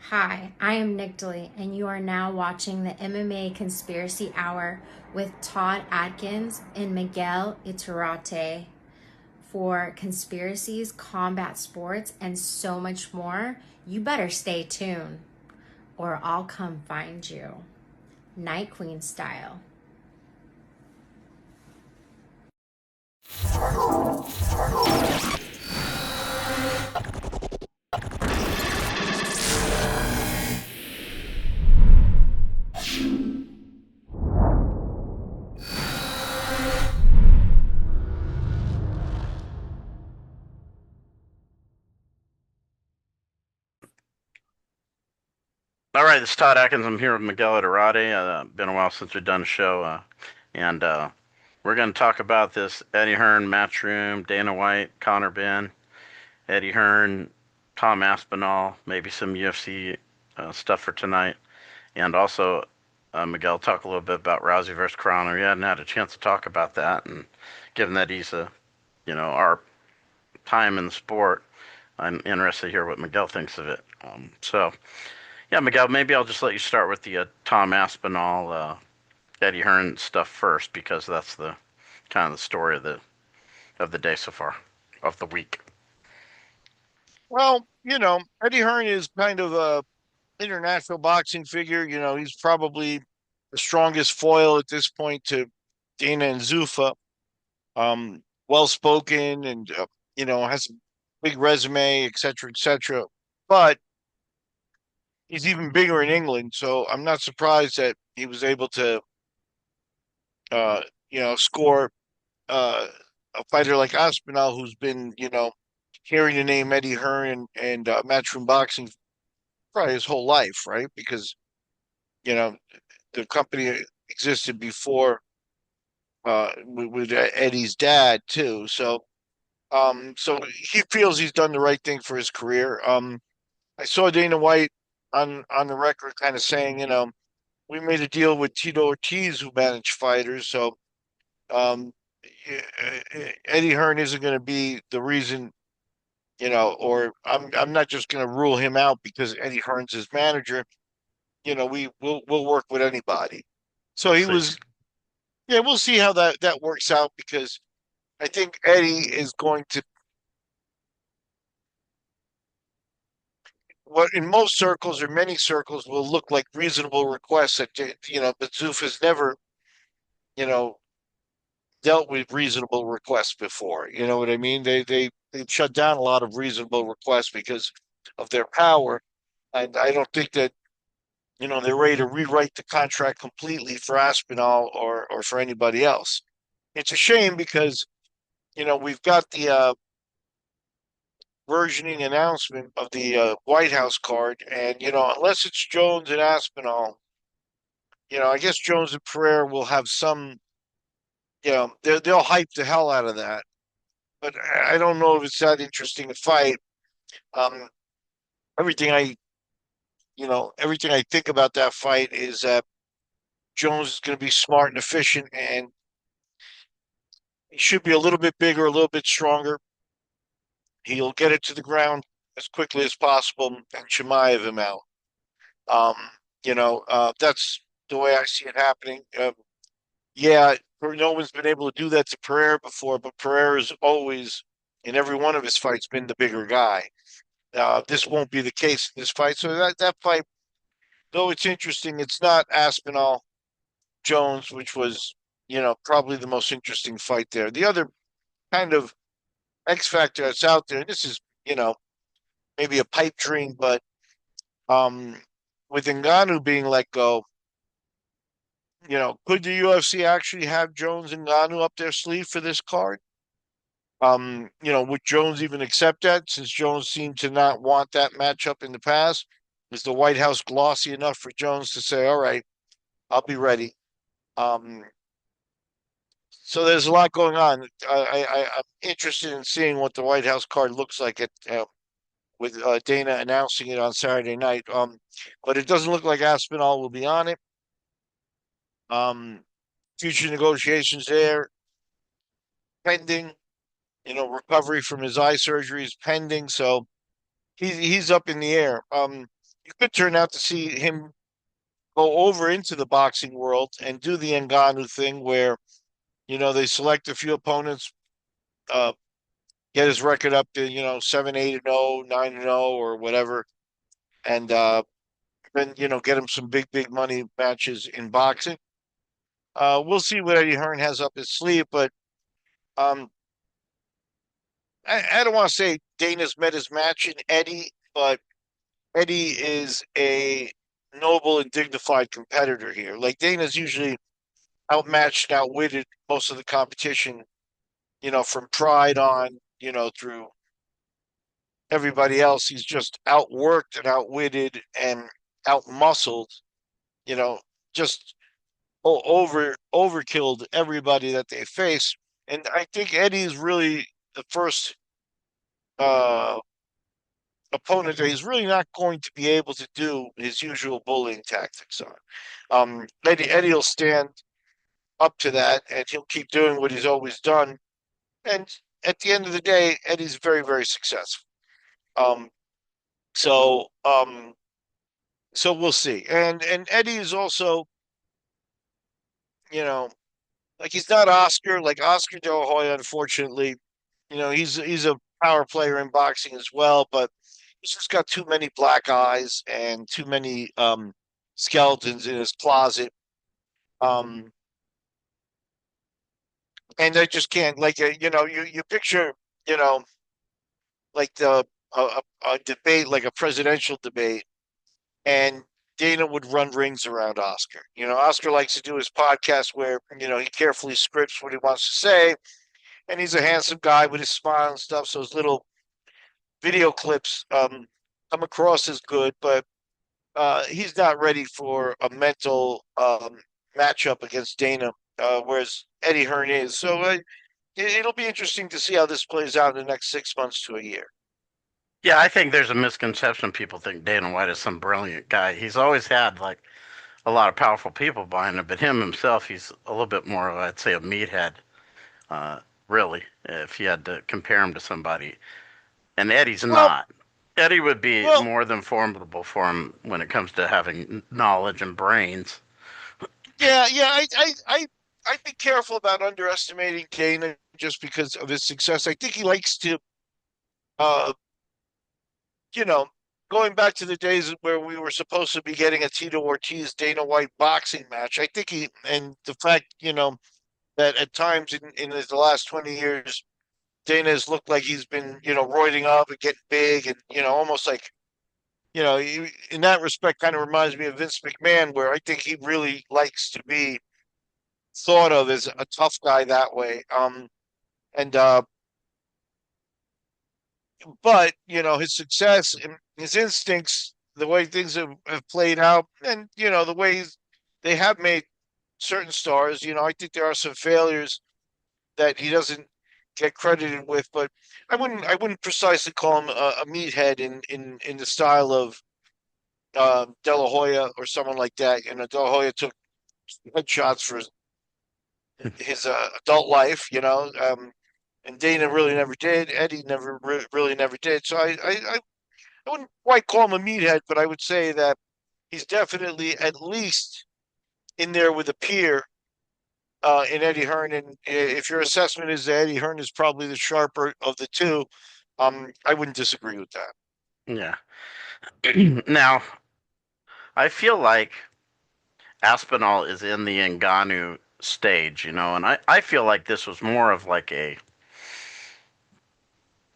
Hi, I am Nick Daly, and you are now watching the MMA Conspiracy Hour with Todd Atkins and Miguel Iturrate for conspiracies, combat sports, and so much more. You better stay tuned, or I'll come find you. Night Queen style. All right, this is Todd Atkins. I'm here with Miguel Iturrate. Been a while since we've done a show, and we're going to talk about this Eddie Hearn, Matchroom, Dana White, Conor Benn, Eddie Hearn, Tom Aspinall, maybe some UFC stuff for tonight, and also Miguel talk a little bit about Rousey versus Crowner. We hadn't had a chance to talk about that, and given that he's our time in the sport, I'm interested to hear what Miguel thinks of it. Yeah, Miguel, maybe I'll just let you start with the Tom Aspinall, Eddie Hearn stuff first because that's the kind of the story of the day so far, of the week. Well, Eddie Hearn is kind of a international boxing figure. He's probably the strongest foil at this point to Dana and Zuffa. Well spoken and has a big resume, et cetera, et cetera. But he's even bigger in England, so I'm not surprised that he was able to, score uh, a fighter like Aspinall, who's been, hearing the name Eddie Hearn and Matchroom Boxing probably his whole life, right? Because you know the company existed before with Eddie's dad too. So he feels he's done the right thing for his career. I saw Dana White on the record kind of saying, we made a deal with Tito Ortiz, who managed fighters, so um, Eddie Hearn isn't going to be the reason. Or I'm not just going to rule him out because Eddie Hearn's his manager. We'll work with anybody. So We'll he see. was, yeah, we'll see how that works out because I think Eddie is going to what in most circles or many circles will look like reasonable requests that but Zoof has never you know dealt with reasonable requests before. You know what I mean? They've shut down a lot of reasonable requests because of their power, and I don't think that they're ready to rewrite the contract completely for Aspinall or for anybody else. It's a shame because we've got the versioning announcement of the White House card, and unless it's Jones and Aspinall, I guess Jones and Pereira will have some. They'll hype the hell out of that, but I don't know if it's that interesting a fight. Um, everything I everything I think about that fight is that Jones is going to be smart and efficient, and he should be a little bit bigger, a little bit stronger. He'll get it to the ground as quickly as possible and Chimaev him out. Um, that's the way I see it happening. Yeah, no one's been able to do that to Pereira before, but Pereira's always, in every one of his fights, been the bigger guy. This won't be the case in this fight. So that fight, though it's interesting, it's not Aspinall Jones, which was, probably the most interesting fight there. The other kind of X factor that's out there, and this is, maybe a pipe dream, but um, with Ngannou being let go, could the UFC actually have Jones and Ngannou up their sleeve for this card? Would Jones even accept that since Jones seemed to not want that matchup in the past? Is the White House glossy enough for Jones to say, all right, I'll be ready? Um, so there's a lot going on. I'm interested in seeing what the White House card looks like with Dana announcing it on Saturday night. But it doesn't look like Aspinall will be on it. Um, future negotiations there pending. Recovery from his eye surgery is pending, so he's up in the air. you could turn out to see him go over into the boxing world and do the Ngannou thing where, they select a few opponents, uh, get his record up to, 7-8-0, 9-0 or whatever, and then, get him some big money matches in boxing. We'll see what Eddie Hearn has up his sleeve, but um, I don't want to say Dana's met his match in Eddie, but Eddie is a noble and dignified competitor here. Like Dana's usually outmatched, outwitted most of the competition, from Pride on, through everybody else. He's just outworked and outwitted and outmuscled, you know, just overkilled everybody that they face. And I think Eddie is really the first uh opponent that he's really not going to be able to do his usual bullying tactics on. Eddie will stand up to that, and he'll keep doing what he's always done. And at the end of the day, Eddie's very, very successful. Um, so um, so we'll see. And Eddie is also, you know, like he's not Oscar, like Oscar De La Hoya, unfortunately. He's a power player in boxing as well, but he's just got too many black eyes and too many skeletons in his closet. Um, and I just can't like you picture you know like a debate like a presidential debate, and Dana would run rings around Oscar. Oscar likes to do his podcast where he carefully scripts what he wants to say, and he's a handsome guy with his smile and stuff. So his little video clips come across as good, but he's not ready for a mental matchup against Dana, whereas Eddie Hearn is. So it'll be interesting to see how this plays out in the next 6 months to a year. Yeah, I think there's a misconception. People think Dana White is some brilliant guy. He's always had like a lot of powerful people behind him, but him himself, he's a little bit more, I'd say, a meathead. Uh, really, if you had to compare him to somebody, and Eddie's Well, not. Eddie would be well, more than formidable for him when it comes to having knowledge and brains. yeah. I'd be careful about underestimating Dana just because of his success. I think he likes to, uh, you know, going back to the days where we were supposed to be getting a Tito Ortiz Dana White boxing match. I think and the fact, that at times in the last 20 years, Dana has looked like he's been, roiding up and getting big and, almost like, in that respect, kind of reminds me of Vince McMahon, where I think he really likes to be thought of as a tough guy that way. And But his success and his instincts, the way things have played out, and the ways they have made certain stars. I think there are some failures that he doesn't get credited with, but I wouldn't precisely call him a meathead in the style of De La Hoya or someone like that. De La Hoya took headshots for his adult life, and Dana really never did. Eddie really never did. So I wouldn't quite call him a meathead, but I would say that he's definitely at least in there with a peer in Eddie Hearn. And if your assessment is that Eddie Hearn is probably the sharper of the two, I wouldn't disagree with that. Yeah. Now, I feel like Aspinall is in the Ngannou stage, and I feel like this was more of like I'm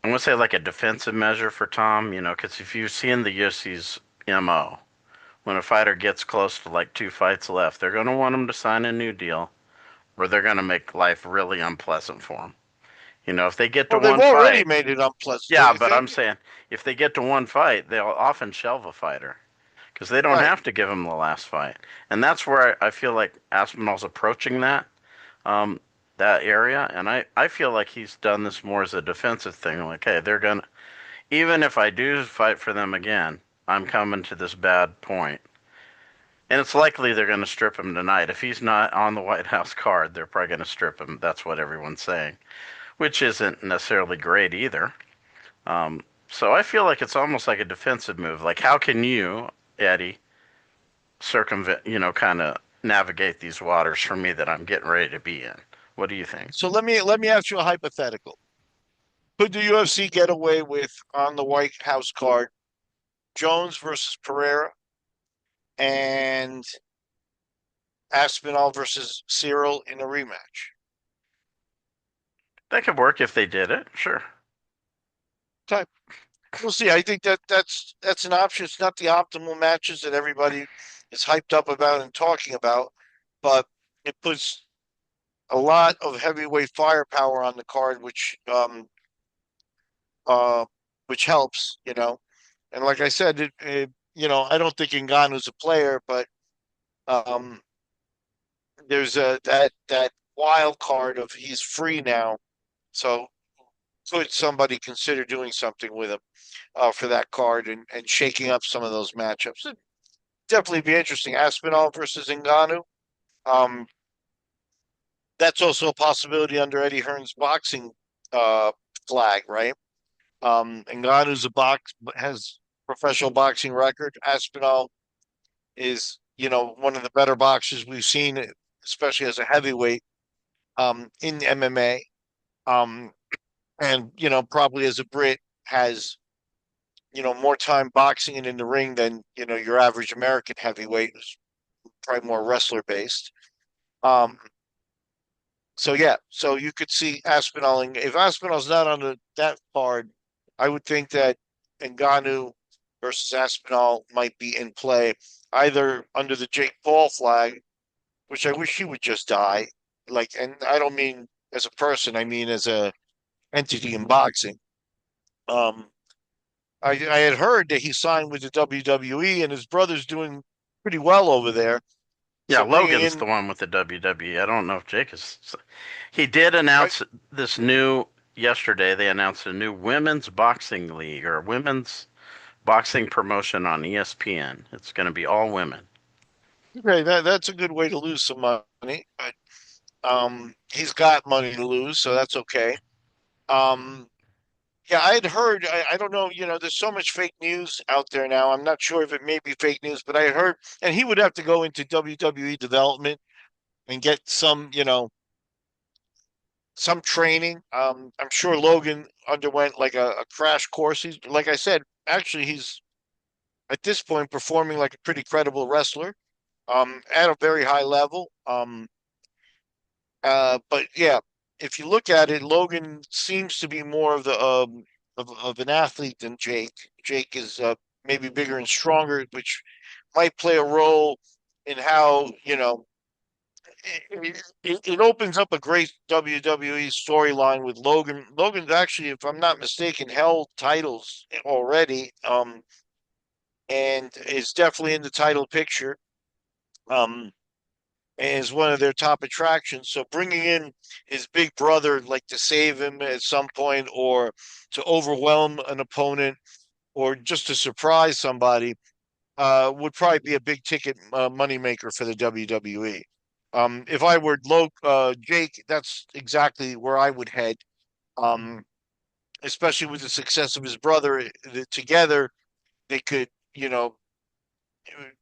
going to say like a defensive measure for Tom, because if you've seen the UFC's MO, when a fighter gets close to like 2 fights left, they're going to want him to sign a new deal or they're going to make life really unpleasant for him. If they get to Well, they've one already fight, made it unpleasant, don't yeah, you but I'm think? saying if they get to one fight, they'll often shelve a fighter because they don't Right. have to give him the last fight. And that's where I feel like Aspinall's approaching um, that area. And I feel like he's done this more as a defensive thing. Like, hey, they're going to, even if I do fight for them again, I'm coming to this bad point. And it's likely they're going to strip him tonight. If he's not on the White House card, they're probably going to strip him. That's what everyone's saying, which isn't necessarily great either. So I feel like it's almost like a defensive move. Like, how can you, Eddie circumvent, kind of navigate these waters for me that I'm getting ready to be in. What do you think? So let me ask you a hypothetical. Could the UFC get away with on the White House card Jones versus Pereira and Aspinall versus Cyril in a rematch? That could work if they did it, sure. Type. We'll see. I think that's an option. It's not the optimal matches that everybody is hyped up about and talking about, but it puts a lot of heavyweight firepower on the card, uh which helps, you know. And like I said, I don't think Ngannou's a player, but um there's a that wild card of he's free now. So could somebody consider doing something with him for that card and shaking up some of those matchups? It'd definitely be interesting. Aspinall versus Ngannou. Um, that's also a possibility under Eddie Hearn's boxing uh, flag, right? Ngannou's a box has professional boxing record. Aspinall is, one of the better boxers we've seen, especially as a heavyweight in MMA. Um, and probably as a Brit has more time boxing and in the ring than your average American heavyweight is probably more wrestler based. Um, so yeah, so you could see Aspinall. If Aspinall's not on that card, I would think that Ngannou versus Aspinall might be in play either under the Jake Paul flag, which I wish he would just die. Like, and I don't mean as a person, I mean as a entity in boxing. Um, I had heard that he signed with the WWE and his brother's doing pretty well over there. Yeah, So bringing Logan's the in, one with the WWE. I don't know if Jake is. He did announce this new yesterday. They announced a new women's boxing league or women's boxing promotion on ESPN. It's going to be all women. okay, that's a good way to lose some money, but he's got money to lose, so that's okay. Um, yeah, I had heard. I don't know. There's so much fake news out there now. I'm not sure if it may be fake news, but I had heard, and he would have to go into WWE development and get some training. I'm sure Logan underwent like a crash course. He's like I said, actually, he's at this point performing like a pretty credible wrestler, at a very high level. But yeah, if you look at it, Logan seems to be more of the of an athlete than Jake. Jake is maybe bigger and stronger, which might play a role in how it opens up a great WWE storyline with Logan. Logan's actually, if I'm not mistaken, held titles already, and is definitely in the title picture. Um, and is one of their top attractions. So bringing in his big brother, like to save him at some point, or to overwhelm an opponent, or just to surprise somebody, would probably be a big ticket moneymaker for the WWE. If I were Jake, that's exactly where I would head. Um, Especially with the success of his brother, together they could,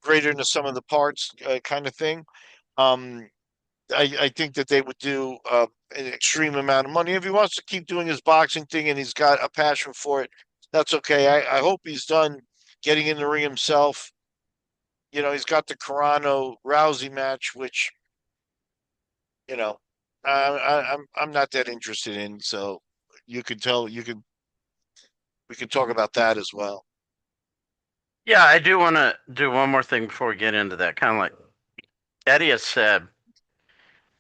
greater than the sum of the parts kind of thing. Um, I think that they would do an extreme amount of money. If he wants to keep doing his boxing thing and he's got a passion for it, that's okay. I hope he's done getting in the ring himself. He's got the Carano Rousey match, which you know I'm not that interested in. So you could tell we could talk about that as well. Yeah, I do want to do one more thing before we get into that. Kind of like Eddie has said,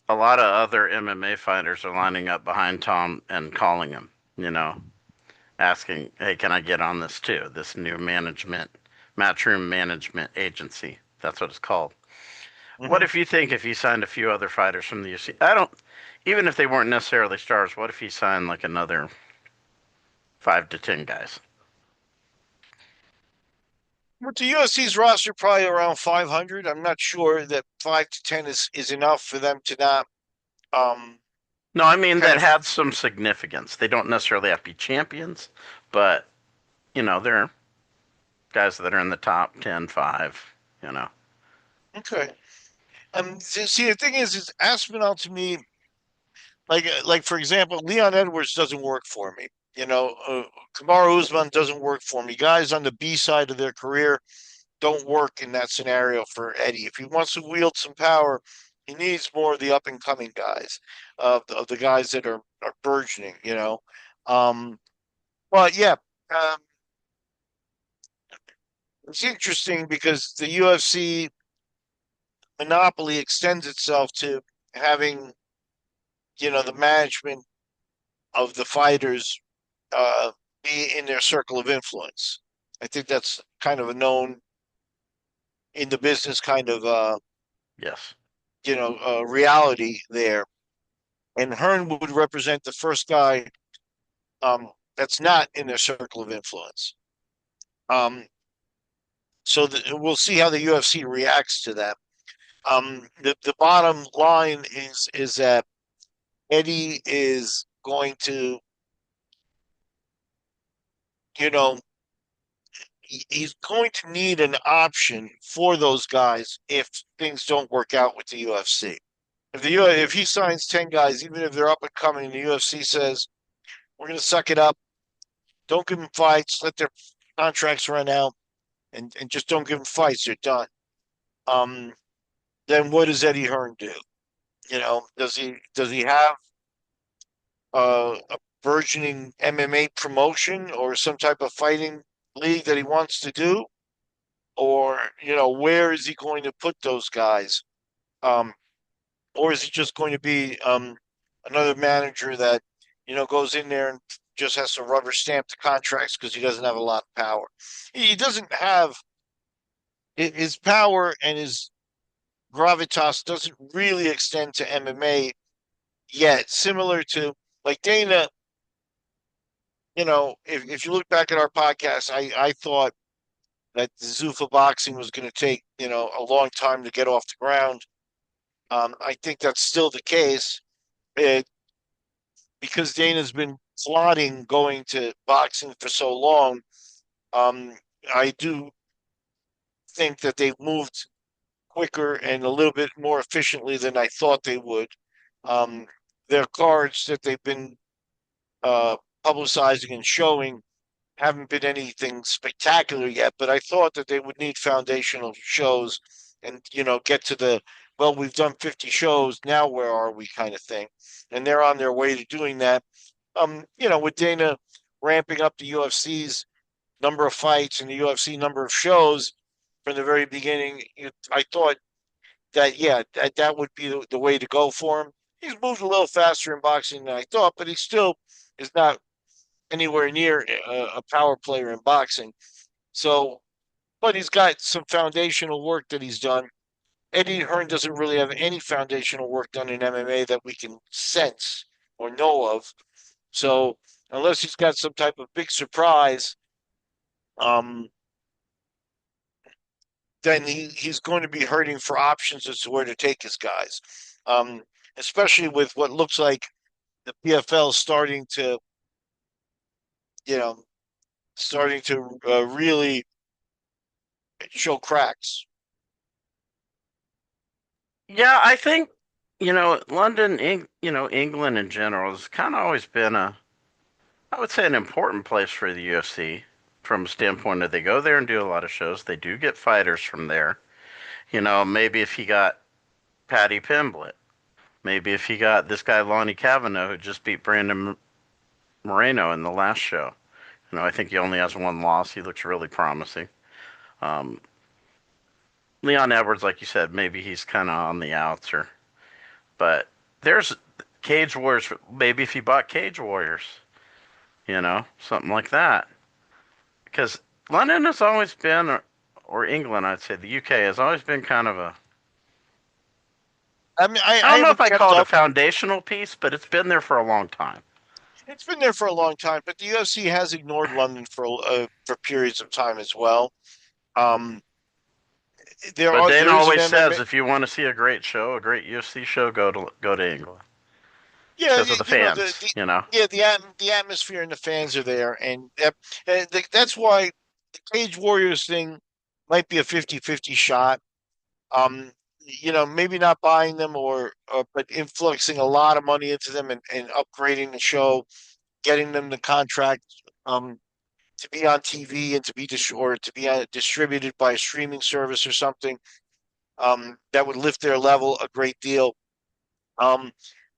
a lot of other MMA fighters are lining up behind Tom and calling him, asking, hey, can I get on this too? This new Matchroom Management Agency. That's what it's called. What Hmm. if you think if he signed a few other fighters from the UFC? I don't, even if they weren't necessarily stars, what if he signed like another 5 to 10 guys? With the UFC's roster probably around 500, I'm not sure that 5 to 10 is enough for them to not um No, I mean kind that of. had some significance. They don't necessarily have to be champions, but they're guys that are in the top 10, 5, you know. Okay. See, the thing is Aspinall to me, like for example, Leon Edwards doesn't work for me. You know, Kamaru Usman doesn't work for me. Guys on the B side of their career don't work in that scenario for Eddie. If he wants to wield some power, he needs more of the up and coming guys, of the guys that are burgeoning. You know, um, but yeah, um, it's interesting because the UFC monopoly extends itself to having the management of the fighters be in their circle of influence. I think that's kind of a known in the business kind of Yes. reality there. And Hearn would represent the first guy that's not in their circle of influence. Um, we'll see how the UFC reacts to that. The bottom line is that Eddie is going to, you know, he's going to need an option for those guys if things don't work out with the UFC. If he signs 10 guys, even if they're up and coming, and the UFC says we're going to suck it up, don't give them fights, let their contracts run out, and just don't give them fights. They're done. Um, then what does Eddie Hearn do? Does he have a burgeoning MMA promotion or some type of fighting league that he wants to do? Or where is he going to put those guys? Um, or is he just going to be another manager that goes in there and just has to rubber stamp the contracts because he doesn't have a lot of power? He doesn't have his power, and his gravitas doesn't really extend to MMA yet. Similar to like Dana, if you look back at our podcast, I thought that the Zuffa boxing was going to take a long time to get off the ground. I think that's still the case. It, because Dana's been plotting going to boxing for so long, um, I do think that they've moved quicker and a little bit more efficiently than I thought they would. Um, their cards that they've been uh, publicizing and showing haven't been anything spectacular yet, but I thought that they would need foundational shows and get to the well, we've done 50 shows, now where are we kind of thing. And they're on their way to doing that. With Dana ramping up the UFC's number of fights and the UFC number of shows from the very beginning, I thought that yeah, that would be the way to go for him. He's moved a little faster in boxing than I thought, but he still is not anywhere near a power player in boxing. So, but he's got some foundational work that he's done. Eddie Hearn doesn't really have any foundational work done in MMA that we can sense or know of. So, unless he's got some type of big surprise, um, then he's going to be hurting for options as to where to take his guys. Um, Especially with what looks like the PFL you know, starting to really show cracks. Yeah, I think, London, England in general has kind of always been I would say, an important place for the UFC from a standpoint that they go there and do a lot of shows. They do get fighters from there. Maybe if he got Paddy Pimblett, maybe if he got this guy Lonnie Kavanaugh who just beat Brandon Moreno in the last show. I think he only has one loss. He looks really promising. Um, Leon Edwards, like you said, maybe he's kind of on the outs, but there's Cage Warriors. Maybe if he bought Cage Warriors, something like that. Because London has always been, or England, I'd say the UK has always been kind of I mean, I I don't know if haven't I kept call it a up. foundational piece, but it's been there for a long time. It's been there for a long time, but the UFC has ignored London for periods of time as well. Um, But Dana there is an always MMA. says if you want to see a great show, a great UFC show, go to England Yeah, because of the fans. yeah, the atmosphere and the fans are there, and that's why. the Cage Warriors thing might be a 50-50 shot. Maybe not buying them or but influxing a lot of money into them and upgrading the show, getting them the contract to be on TV and to be distributed by a streaming service or something that would lift their level a great deal. Um,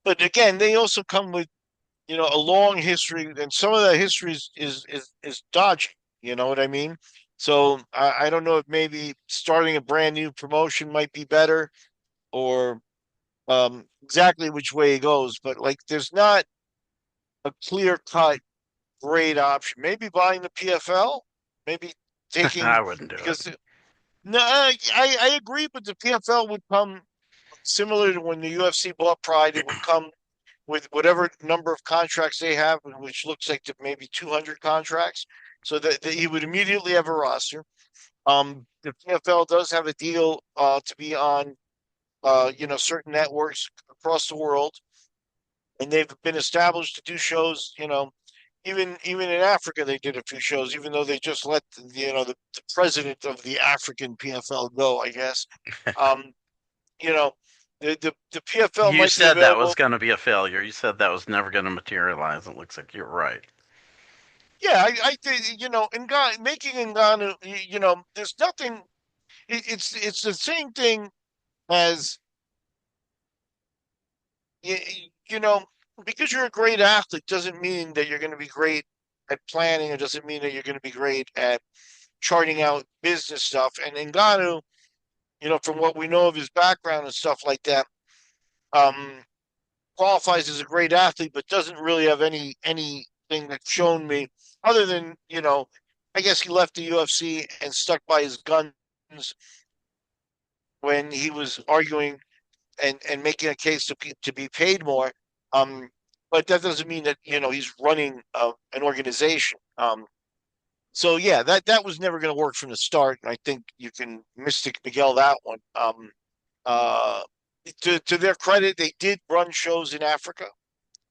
but again, they also come with a long history, and some of that history is dodgy. You know what I mean? So I don't know if maybe starting a brand new promotion might be better or exactly which way it goes, but like there's not a clear cut great option. Maybe buying the PFL, maybe taking I wouldn't do it. because no, I agree, but the PFL would come similar to when the UFC bought Pride. It would come with whatever number of contracts they have, which looks like maybe 200 contracts, so that he would immediately have a roster. The PFL does have a deal to be on certain networks across the world, and they've been established to do shows. Even in Africa, they did a few shows, even though they just let the president of the African PFL go. I guess, um, you know, the PFL You might be said that was available. going to be a failure. You said that was never going to materialize. It looks like you're right. Yeah, I think in Ghana, making in Ghana, there's nothing. It's the same thing as you, you know, because you're a great athlete doesn't mean that you're going to be great at planning. It doesn't mean that you're going to be great at charting out business stuff. And Ngannou, from what we know of his background and stuff like that, um, qualifies as a great athlete, but doesn't really have anything that's shown me other than I guess he left the UFC and stuck by his guns when he was arguing and making a case to be paid more. Um, but that doesn't mean that he's running an organization. So yeah, that was never going to work from the start, and I think you can Mystic Miguel that one. Uh, to their credit, they did run shows in Africa.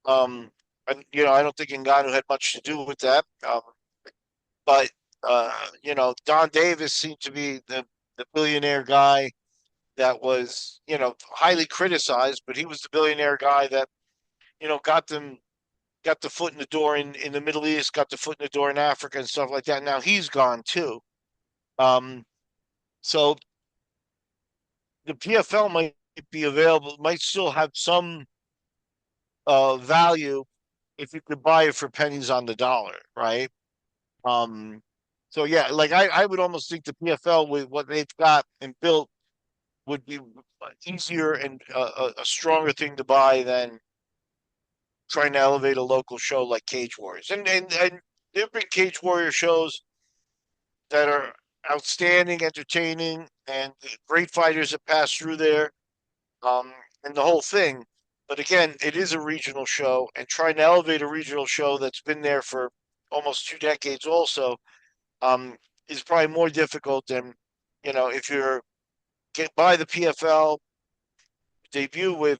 Um, and I don't think Ngannou had much to do with that. But Don Davis seemed to be the billionaire guy that was highly criticized, but he was the billionaire guy that got the foot in the door in the Middle East, got the foot in the door in Africa and stuff like that. Now he's gone too. Um, so the PFL might be available, might still have some value if you could buy it for pennies on the dollar, right? Um, so yeah, like I would almost think the PFL with what they've got and built would be easier and a stronger thing to buy than trying to elevate a local show like Cage Warriors. And there have been Cage Warrior shows that are outstanding, entertaining, and great fighters that pass through there, um, and the whole thing. But again, it is a regional show, and trying to elevate a regional show that's been there for almost 2 decades also um, is probably more difficult than if you're get by the PFL debut with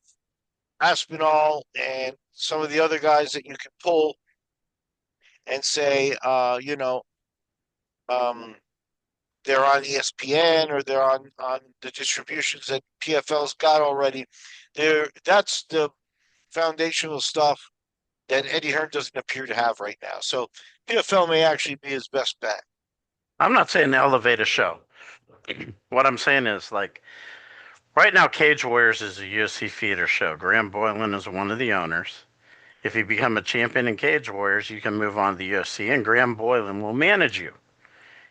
Aspinall and some of the other guys that you can pull and say, um, they're on ESPN or they're on the distributions that PFL's got already. That's the foundational stuff that Eddie Hearn doesn't appear to have right now. So PFL may actually be his best bet. I'm not saying elevate a show. What I'm saying is, like, right now, Cage Warriors is a UFC feeder show. Graham Boylan is one of the owners. If you become a champion in Cage Warriors, you can move on to the UFC, and Graham Boylan will manage you.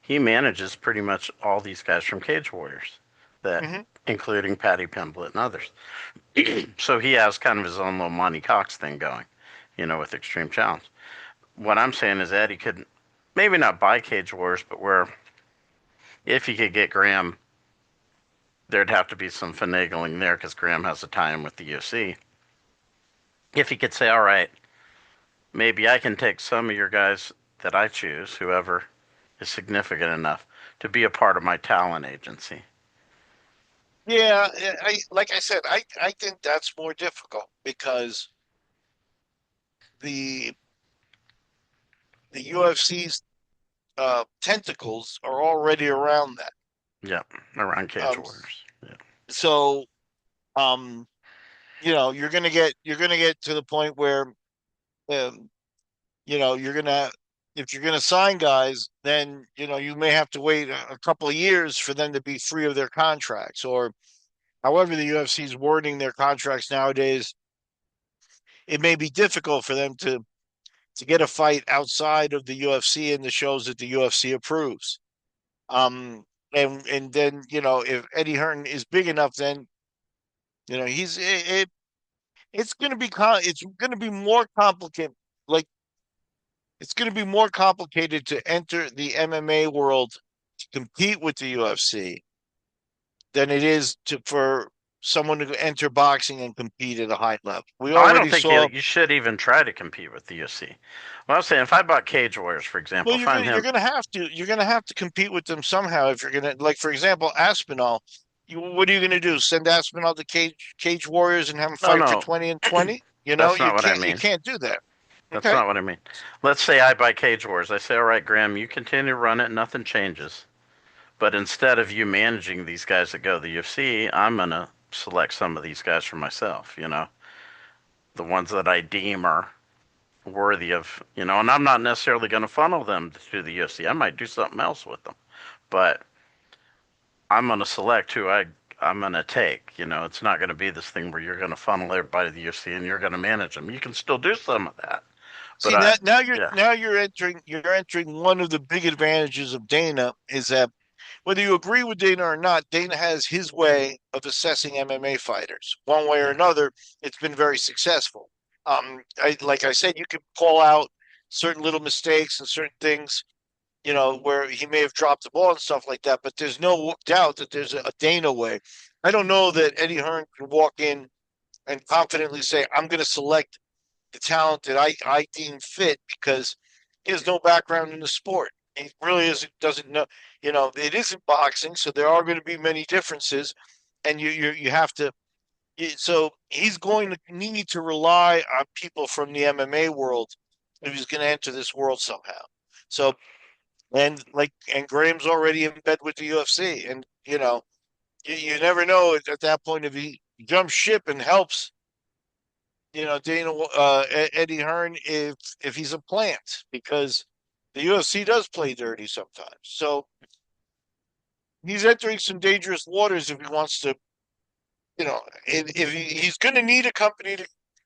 He manages pretty much all these guys from Cage Warriors, that Mm-hmm. including Patty Pimblett and others. So he has kind of his own little Monty Cox thing going, with Extreme Challenge. What I'm saying is Eddie could maybe not buy Cage Wars, but where if he could get Graham, there'd have to be some finagling there because Graham has a tie-in with the UFC. If he could say, all right, maybe I can take some of your guys that I choose, whoever is significant enough, to be a part of my talent agency. Yeah, I like I said, I think that's more difficult because the the UFC's tentacles are already around that. Yeah, around Cage Um, Warriors. Yeah. so um, you're gonna get to the point where um, you're gonna if you're gonna sign guys, then you may have to wait a couple of years for them to be free of their contracts, or however the UFC is wording their contracts nowadays. It may be difficult for them to get a fight outside of the UFC and the shows that the UFC approves. And then if Eddie Hearn is big enough, then he's it's going to be it's going to be more complicated. Like it's going to be more complicated to enter the MMA world to compete with the UFC than it is for someone to enter boxing and compete at a high level. We I don't already think you, saw. you should even try to compete with the UFC. Well, I'm saying if I bought Cage Warriors, for Well, example, if you're I'm gonna you're him, gonna have to you're gonna have to compete with them somehow if you're gonna, like, for example, Aspinall. What are you gonna do? Send Aspinall to Cage Warriors and have him no, fight for no, 20 and 20? that's You not what I can't you mean. can't do that. That's Okay. not what I mean. Let's say I buy Cage Wars. I say, all right, Graham, you continue to run it, nothing changes. But instead of you managing these guys that go to the UFC, I'm going to select some of these guys for myself, the ones that I deem are worthy of, and I'm not necessarily going to funnel them to the UFC. I might do something else with them. But I'm going to select who I'm going to take. It's not going to be this thing where you're going to funnel everybody to the UFC and you're going to manage them. You can still do some of that. But See, now yeah, you're entering one of the big advantages of Dana is that whether you agree with Dana or not, Dana has his way of assessing MMA fighters. One way or yeah. another, it's been very successful. Like I said, you can call out certain little mistakes and certain things, where he may have dropped the ball and stuff like that. But there's no doubt that there's a Dana way. I don't know that Eddie Hearn can walk in and confidently say, "I'm going to select the talent that I deem fit," because he has no background in the sport. He really doesn't know. It isn't boxing, so there are going to be many differences, and you have to. So he's going to need to rely on people from the MMA world if he's going to enter this world somehow. So and Graham's already in bed with the UFC, and you never know at that point if he jumps ship and helps Dana Eddie Hearn if he's a plant, because the UFC does play dirty sometimes. So he's entering some dangerous waters if he wants to. If he's going to need a company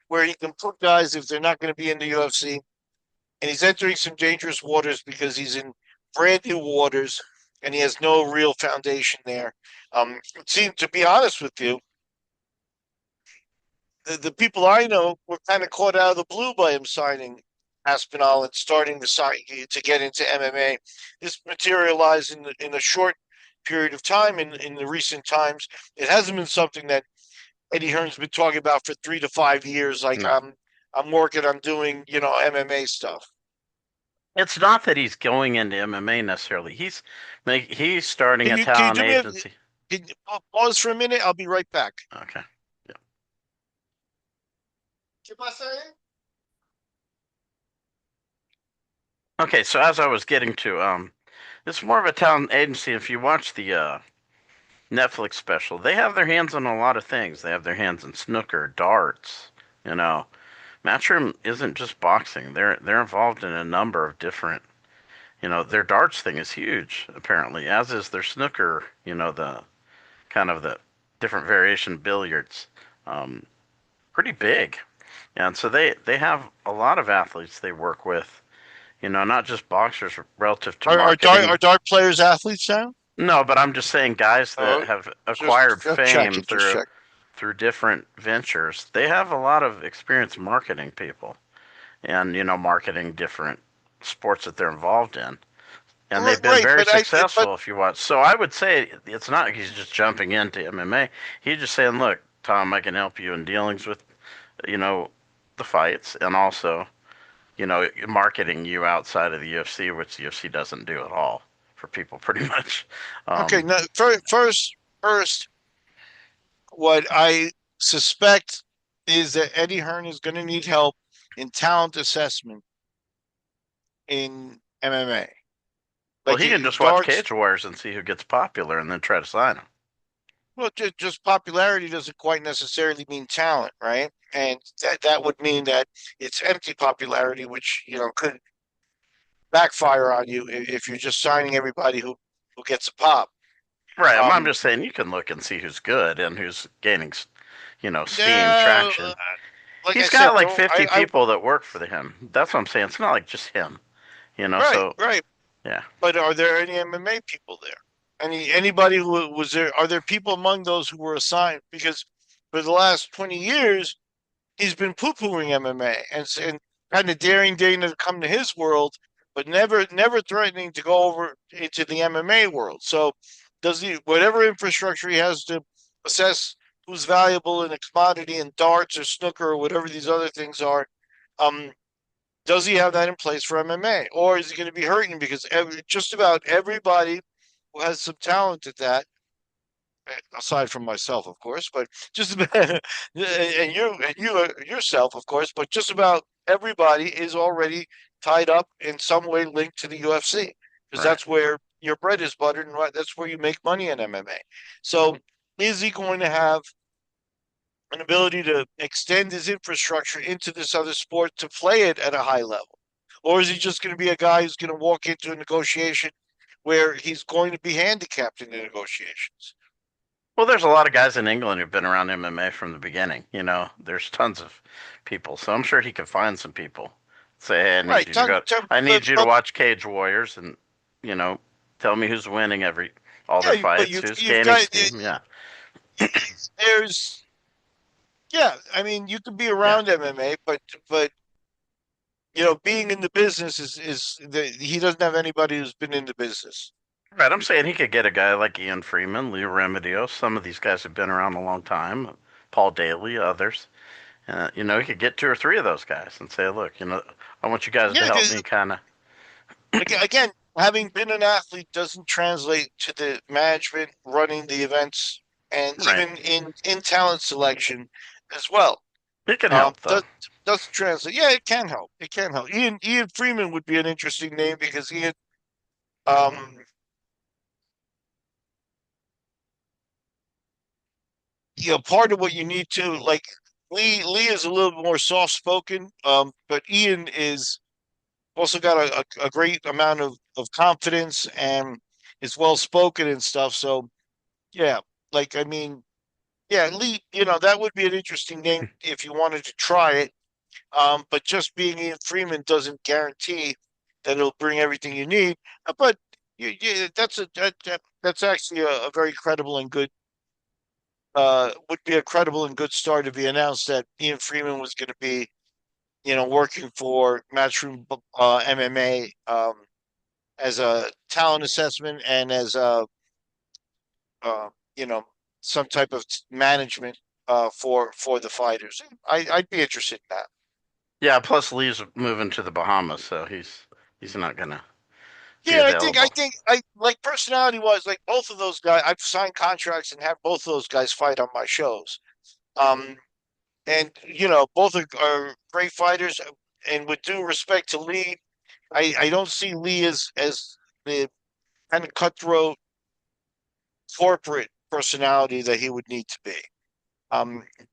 where he can put guys if they're not going to be in the UFC, and he's entering some dangerous waters because he's in brand new waters and he has no real foundation there. It seemed, to be honest with you, the people I know were kind of caught out of the blue by him signing Aspinall and starting to get into MMA. This materialized in a short period of time in the recent times. It hasn't been something that Eddie Hearn's been talking about for 3 to 5 years. Like, No. I'm working on doing MMA stuff. It's not that he's going into MMA necessarily. He's starting Can a you talent do me a agency. can you pause for a minute? I'll be right back. Okay. Yeah. Okay, so as I was getting to, it's more of a talent agency. If you watch the Netflix special, they have their hands on a lot of things. They have their hands in snooker, darts. You know, Matchroom isn't just boxing. They're involved in a number of different. Their darts thing is huge, apparently, as is their snooker. The kind of the different variation billiards, um, pretty big. And so they have a lot of athletes they work with. Not just boxers relative to Are marketing. dart players athletes now? No, but I'm just saying guys that Oh, have just acquired just fame checking, just through check. through different ventures. They have a lot of experience marketing people and marketing different sports that they're involved in. And Right, they've been right, very but successful if you watch. So I would say it's not like he's just jumping into MMA. He's just saying, "Look, Tom, I can help you in dealings with, you know, the fights and also, marketing you outside of the UFC, which the UFC doesn't do at all for people pretty much." okay. Um, Now, first, what I suspect is that Eddie Hearn is going to need help in talent assessment in MMA. Well, Like he can just watch Darts. Cage Warriors and see who gets popular and then try to sign him. Well, just popularity doesn't quite necessarily mean talent, right? And that would mean that it's empty popularity, which could backfire on you if you're just signing everybody who gets a pop. Right. I'm Um, just saying you can look and see who's good and who's gaining, steam, no, traction. like I He's got said, like though, 50 people that work for him. That's what I'm saying. It's not like just him. right, So, right. yeah. But are there any MMA people there? Anybody who was there? Are there people among those who were assigned? Because for the last 20 years, he's been poo-pooing MMA and kind of daring Dana to come to his world, but never threatening to go over into the MMA world. So does he whatever infrastructure he has to assess who's valuable in a commodity in darts or snooker or whatever these other things are, um, does he have that in place for MMA? Or is he going to be hurting because just about everybody who has some talent at that, aside from myself, of course, but just about, and you yourself, of course, but just about everybody is already tied up in some way linked to the UFC because Right. that's where your bread is buttered and that's where you make money in MMA. So is he going to have an ability to extend his infrastructure into this other sport to play it at a high level? Or is he just going to be a guy who's going to walk into a negotiation where he's going to be handicapped in the negotiations? Well, there's a lot of guys in England who've been around MMA from the beginning. There's tons of people. So I'm sure he could find some people. Say, hey, Right. I need you to But watch Cage Warriors and, you know, tell me who's winning all their yeah, but fights, you've who's you've gaining got steam. Yeah. there's yeah. I mean, you could be Yeah. around MMA, but being in the business is he doesn't have anybody who's been in the business. Right. I'm saying he could get a guy like Ian Freeman, Leo Remedios. Some of these guys have been around a long time. Paul Daly, others. He could get two or three of those guys and say, look, I want you guys to Yeah, help me kind of. again, having been an athlete doesn't translate to the management running the events and Right. even in talent selection as well. It can help, though. Doesn't translate. Yeah, it can help. It can help. Ian Freeman would be an interesting name because um, part of what you need to like Lee is a little bit more soft spoken, but Ian is also got a great amount of confidence and is well spoken and stuff. So yeah, like I mean, yeah, Lee, that would be an interesting name if you wanted to try it. But just being Ian Freeman doesn't guarantee that it'll bring everything you need. But that's actually a very credible and good would be a credible and good start if he announced that Ian Freeman was going to be, working for Matchroom MMA as a talent assessment and as uh, you know, some type of management for the fighters. I'd be interested in that. Yeah, plus Lee's moving to the Bahamas, so he's not gonna be Yeah, I available. think I like personality wise, like both of those guys. I've signed contracts and have both of those guys fight on my shows. Um, and both are great fighters. And with due respect to Lee, I don't see Lee as the kind of cutthroat corporate personality that he would need to be.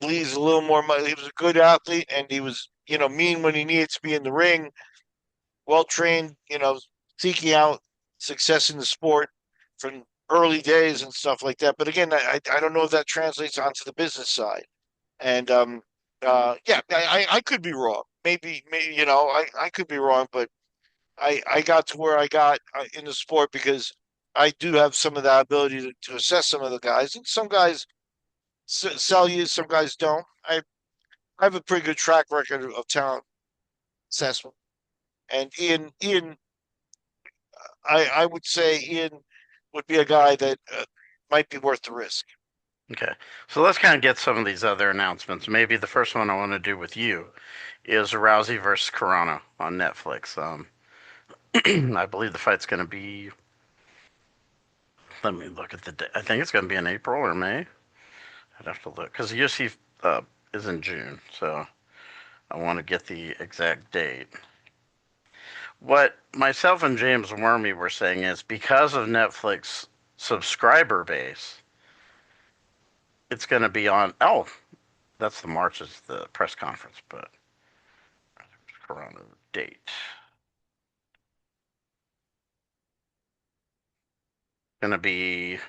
Lee's a little more. He was a good athlete, and he was mean when he needed to be in the ring. Well trained, seeking out success in the sport from early days and stuff like that. But again, I don't know if that translates onto the business side. And yeah, I could be wrong. Maybe I could be wrong, but I got to where I got in the sport because I do have some of that ability to assess some of the guys, and some guys sell you, some guys don't. I have a pretty good track record of talent assessment, and Ian, I would say Ian would be a guy that might be worth the risk. Okay, so let's kind of get some of these other announcements. Maybe the first one I want to do with you is Rousey versus Corona on Netflix. I believe the fight's going to be. Let me look at the day. I think it's going to be in April or May. I'd have to look because the UFC is in June, so I want to get the exact date. What myself and James Wormy were saying is because of Netflix subscriber base, it's going to be on. Oh, that's the March is the press conference, but Corona date going to be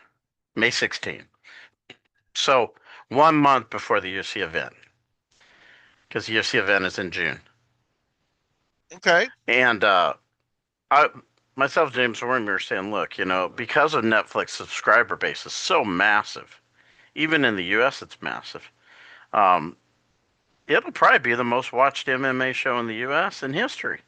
May 16th. So 1 month before the UFC event, because the UFC event is in June. Okay. And I, myself, James Wormy, were saying, look, because of Netflix subscriber base is so massive, even in the U.S., it's massive. Um, it'll probably be the most watched MMA show in the U.S. in history,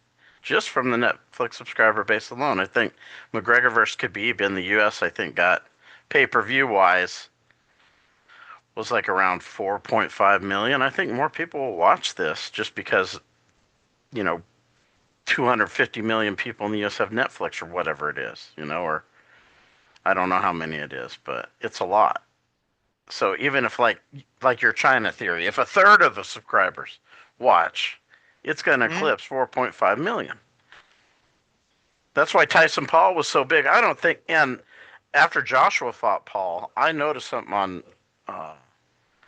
just from the Netflix subscriber base alone. I think McGregor versus Khabib in the U.S. I think got pay-per-view wise was like around 4.5 million. I think more people will watch this just because you know 250 million people in the U.S. have Netflix or whatever it is, or I don't know how many it is, but it's a lot. So even if like your China theory, if a third of the subscribers watch, it's going to Hmm. eclipse 4.5 million. That's why Tyson Paul was so big. I don't think, and after Joshua fought Paul, I noticed something on uh,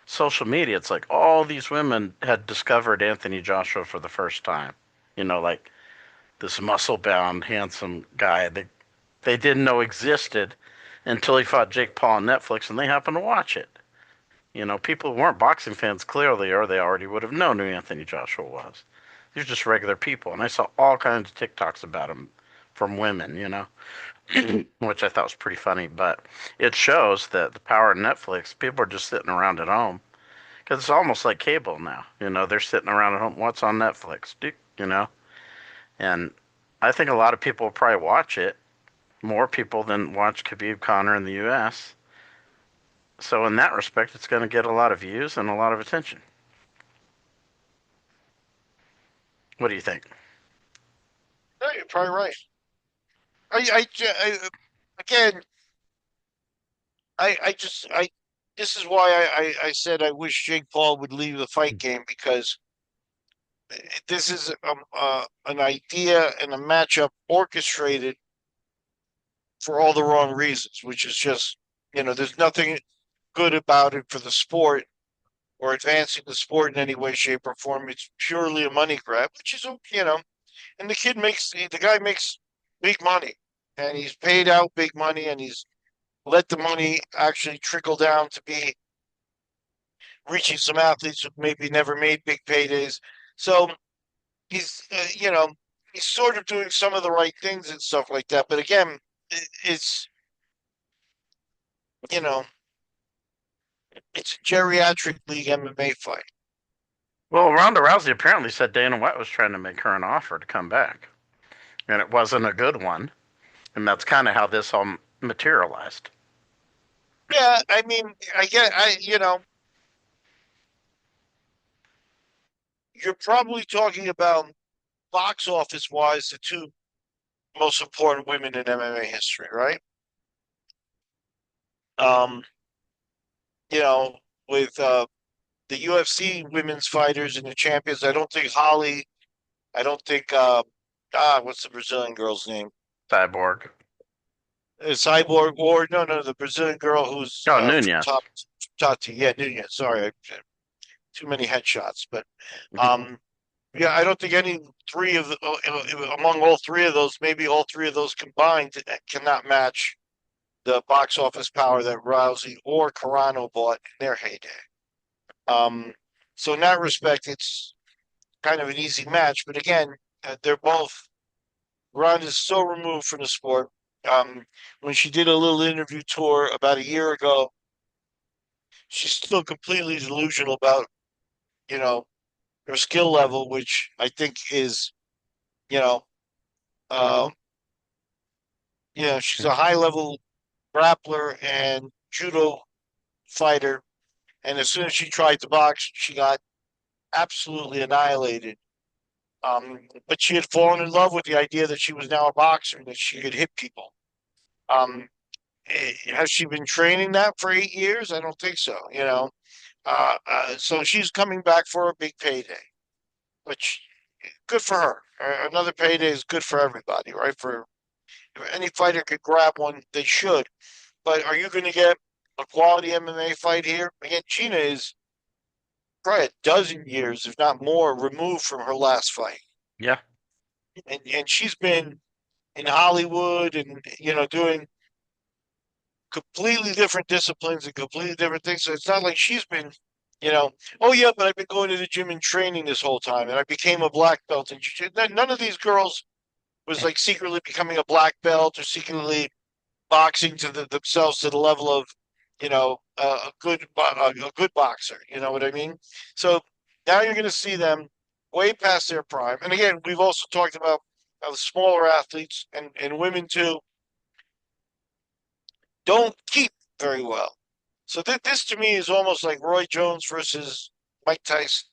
social media. It's like all these women had discovered Anthony Joshua for the first time. Like this muscle bound, handsome guy they didn't know existed until he fought Jake Paul on Netflix and they happened to watch it. People who weren't boxing fans clearly, or they already would have known who Anthony Joshua was. These are just regular people. And I saw all kinds of TikToks about him from women, which I thought was pretty funny. But it shows that the power of Netflix, people are just sitting around at home. Because it's almost like cable now. They're sitting around at home. What's on Netflix? And I think a lot of people will probably watch it. More people than watch Khabib Conor in the U.S. So in that respect, it's going to get a lot of views and a lot of attention. What do you think? No, you're probably right. Again, I this is why I said I wish Jake Paul would leave the fight game because this is an idea and a matchup orchestrated for all the wrong reasons, which is just, there's nothing good about it for the sport or advancing the sport in any way, shape, or form. It's purely a money grab, which is, and the guy makes big money and he's paid out big money and he's let the money actually trickle down to be reaching some athletes who maybe never made big paydays. So he's, he's sort of doing some of the right things and stuff like that. But again, it's, you know, it's a geriatric league MMA fight. Well, Ronda Rousey apparently said Dana White was trying to make her an offer to come back, and it wasn't a good one. And that's kind of how this all materialized. Yeah, I mean, you're probably talking about box office wise the two most important women in MMA history, right? Um, you know, with the UFC women's fighters and the champions, I don't think what's the Brazilian girl's name? Cyborg. Cyborg or no, the Brazilian girl who's Oh, from Nunez. Tati. Yeah, Nunez. Sorry, too many headshots, but um, yeah, I don't think any three of among all three of those, maybe all three of those combined, cannot match the box office power that Rousey or Carano bought in their heyday. Um, so in that respect, it's kind of an easy match. But again, they're both. Ron is so removed from the sport. When she did a little interview tour about a year ago, she's still completely delusional about you know her skill level, which I think is you know uh, she's a high level grappler and judo fighter, and as soon as she tried to box, she got absolutely annihilated. But she had fallen in love with the idea that she was now a boxer and that she could hit people. Um, has she been training that for 8 years? I don't think so. So she's coming back for a big payday, which. good for her. Another payday is good for everybody, right? For if any fighter could grab one, they should. But are you going to get a quality MMA fight here? Again, Gina is probably a dozen years, if not more, removed from her last fight, Yeah. and she's been in Hollywood and doing completely different disciplines and completely different things. So it's not like she's been, you know, oh yeah, but I've been going to the gym and training this whole time, and I became a black belt. And none of these girls was like secretly becoming a black belt or secretly boxing themselves to the level of, a good boxer. You know what I mean? So now you're going to see them way past their prime. And again, we've also talked about how the smaller athletes and women too don't keep very well. So this to me is almost like Roy Jones versus Mike Tyson.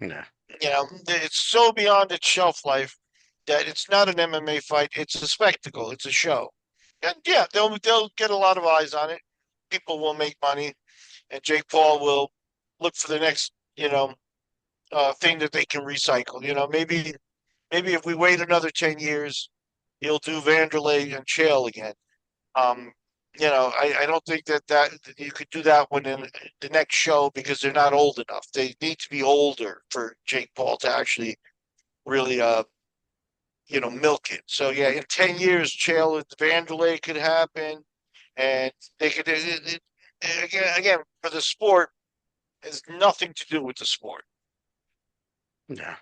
Yeah. It's so beyond its shelf life that it's not an MMA fight. It's a spectacle. It's a show. And yeah, they'll get a lot of eyes on it. People will make money, and Jake Paul will look for the next, thing that they can recycle. Maybe if we wait another 10 years, he'll do Vanderlei and Chael again. Um, I don't think that you could do that one in the next show because they're not old enough. They need to be older for Jake Paul to actually really, milk it. So yeah, in 10 years, Chael and Vanderlei could happen, and they could. Again, for the sport, has nothing to do with the sport. Yeah.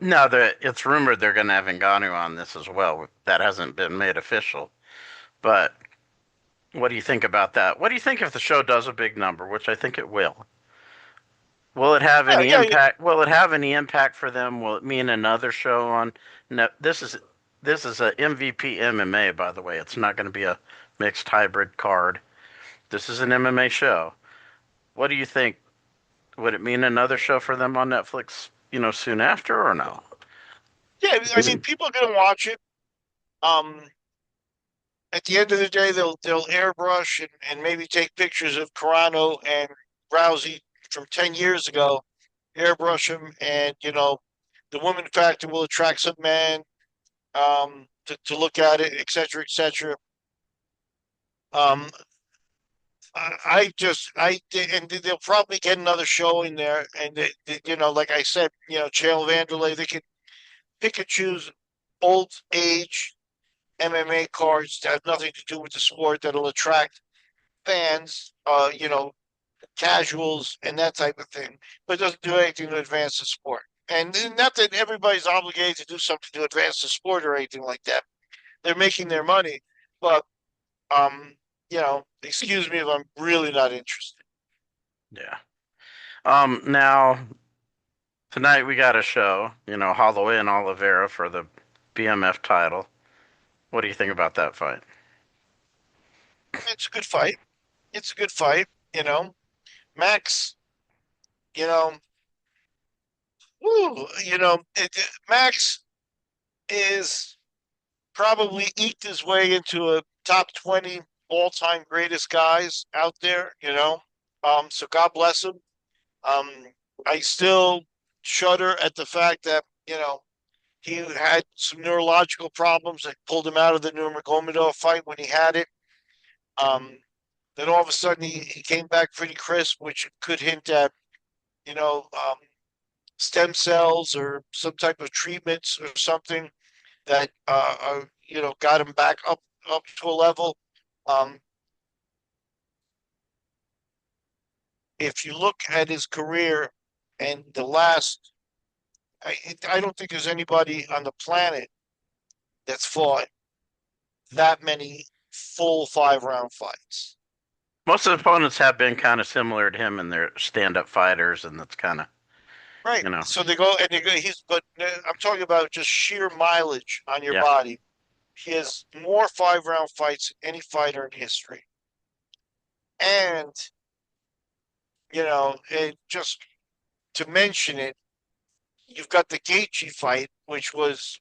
No, it's rumored they're going to have Ngannou on this as well. That hasn't been made official. But what do you think about that? What do you think if the show does a big number, which I think it will? Will it have Yeah, any yeah, yeah. impact? Will it have any impact for them? Will it mean another show on? No, this is a MVP MMA, by the way. It's not going to be a mixed hybrid card. This is an MMA show. What do you think? Would it mean another show for them on Netflix, soon after or no? Yeah, I mean, people are gonna watch it. Um, at the end of the day, they'll airbrush and maybe take pictures of Carano and Rousey from 10 years ago, airbrush them, and the woman factor will attract some men to look at it, et cetera, et cetera. Um, and they'll probably get another show in there, and like I said, Chael Vanderlei, they can pick and choose old age MMA cards that have nothing to do with the sport that'll attract fans, casuals and that type of thing, but it doesn't do anything to advance the sport. And not that everybody's obligated to do something to advance the sport or anything like that. They're making their money, but excuse me if I'm really not interested. Yeah. Now tonight we got a show, Holloway and Oliveira for the BMF title. What do you think about that fight? It's a good fight. It's a good fight. Max. You know, Max is probably eked his way into a top 20 all-time greatest guys out there. So God bless him. Um, I still shudder at the fact that he had some neurological problems that pulled him out of the Nurmagomedov fight when he had it. Um, then all of a sudden he came back pretty crisp, which could hint at you know um, stem cells or some type of treatments or something that got him back up to a level. Um, if you look at his career and the last, I don't think there's anybody on the planet that's fought that many full 5 round fights. Most of the opponents have been kind of similar to him, and they're stand-up fighters, and that's kind of, Right. you know, So they go and they go, but I'm talking about just sheer mileage on your yeah. body. He has more 5 round fights than any fighter in history. And, just to mention it, you've got the Gaethje fight, which was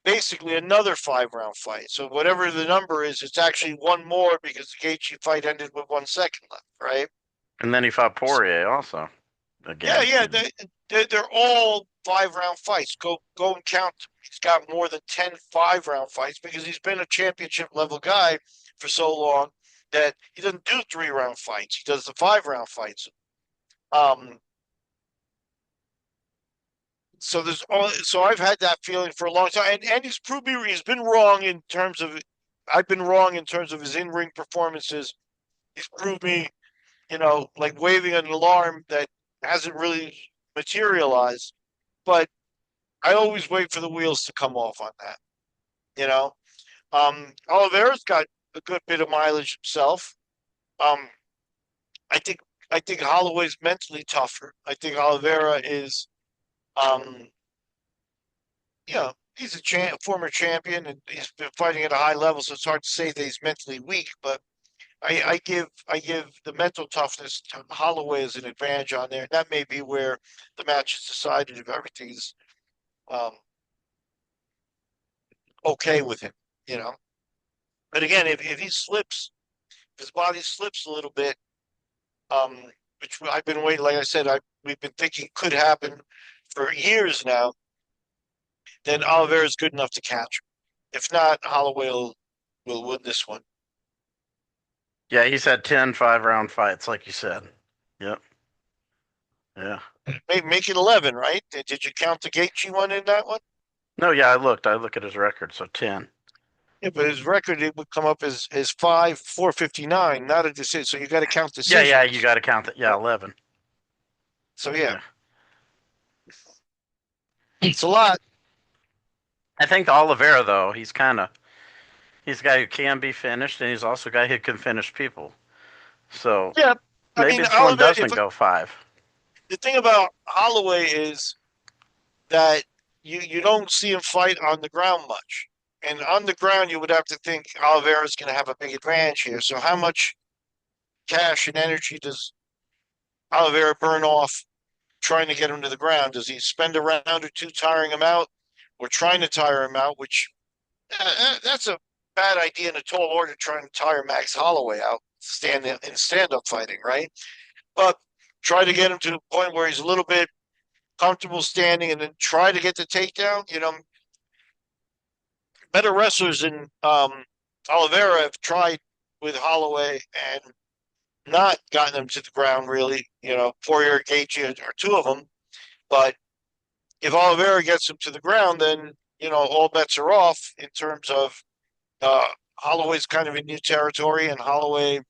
basically another 5 round fight. So whatever the number is, it's actually one more because the Gaethje fight ended with 1 second left, right? And then he fought Poirier also. Yeah, again. yeah, they're all 5 round fights. Go and count. He's got more than 10 5 round fights because he's been a championship level guy for so long that he doesn't do 3 round fights. He does the 5 round fights. Um, so I've had that feeling for a long time, and he's proved me he's been wrong in terms of I've been wrong in terms of his in ring performances. He's proved me, like waving an alarm that hasn't really materialized. But I always wait for the wheels to come off on that. You know, Oliveira's got a good bit of mileage himself. Um, I think I think Holloway's mentally tougher. I think Oliveira is, um, he's a former champion and he's been fighting at a high level, so it's hard to say that he's mentally weak. But I give the mental toughness to Holloway as an advantage on there. That may be where the match is decided if everything's um, okay with him. You know, but again, if he slips, if his body slips a little bit, um, which I've been waiting, like I said, we've been thinking could happen for years now, then Oliveira is good enough to catch him. If not, Holloway will win this one. Yeah, he's had 10 5 round fights, like you said. Yep. Yeah. Make it 11, right? Did you count the Gaethje one in that one? No, yeah, I looked. I look at his record, so 10. Yeah, but his record it would come up as 5 459, not a decision. So you got to count Yeah, yeah, you decisions. got to count that. Yeah, Right. 11. So yeah, Yeah. it's a lot. I think the Oliveira, though, he's a guy who can be finished, and he's also a guy who can finish people. So Yeah, I maybe mean this one Oliveira. If doesn't go 5. the thing about Holloway is that you don't see him fight on the ground much. And on the ground, you would have to think Oliveira's going to have a big advantage here. So how much cash and energy does Oliveira burn off trying to get him to the ground? Does he spend a round or two tiring him out or trying to tire him out, which that's a bad idea in a tall order trying to tire Max Holloway out in stand up fighting, right? But try to get him to the point where he's a little bit comfortable standing and then try to get the takedown. Better wrestlers than Oliveira have tried with Holloway and not gotten him to the ground really. Poirier, Gaethje are two of them. But if Oliveira gets him to the ground, then all bets are off in terms of Holloway's kind of in new territory, and Holloway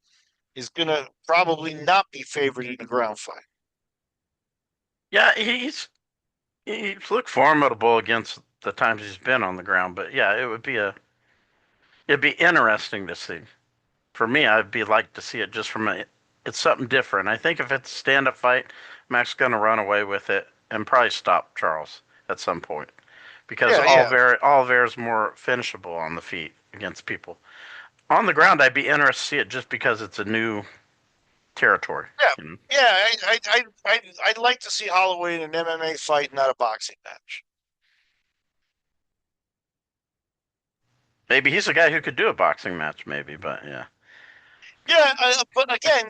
is going to probably not be favored in a ground fight. Yeah, he's looked formidable against the times he's been on the ground, but yeah, it'd be interesting to see. For me, I'd be like to see it just from it's something different. I think if it's a stand-up fight, Mac's gonna run away with it and probably stop Charles at some point because Yeah, yeah, Oliveira's more finishable on the feet against people. On the ground, I'd be interested to see it just because it's a new territory. yeah, You know? yeah. I'd like to see Holloway in an MMA fight, not a boxing match. Maybe he's a guy who could do a boxing match, maybe, but yeah. Yeah, but again,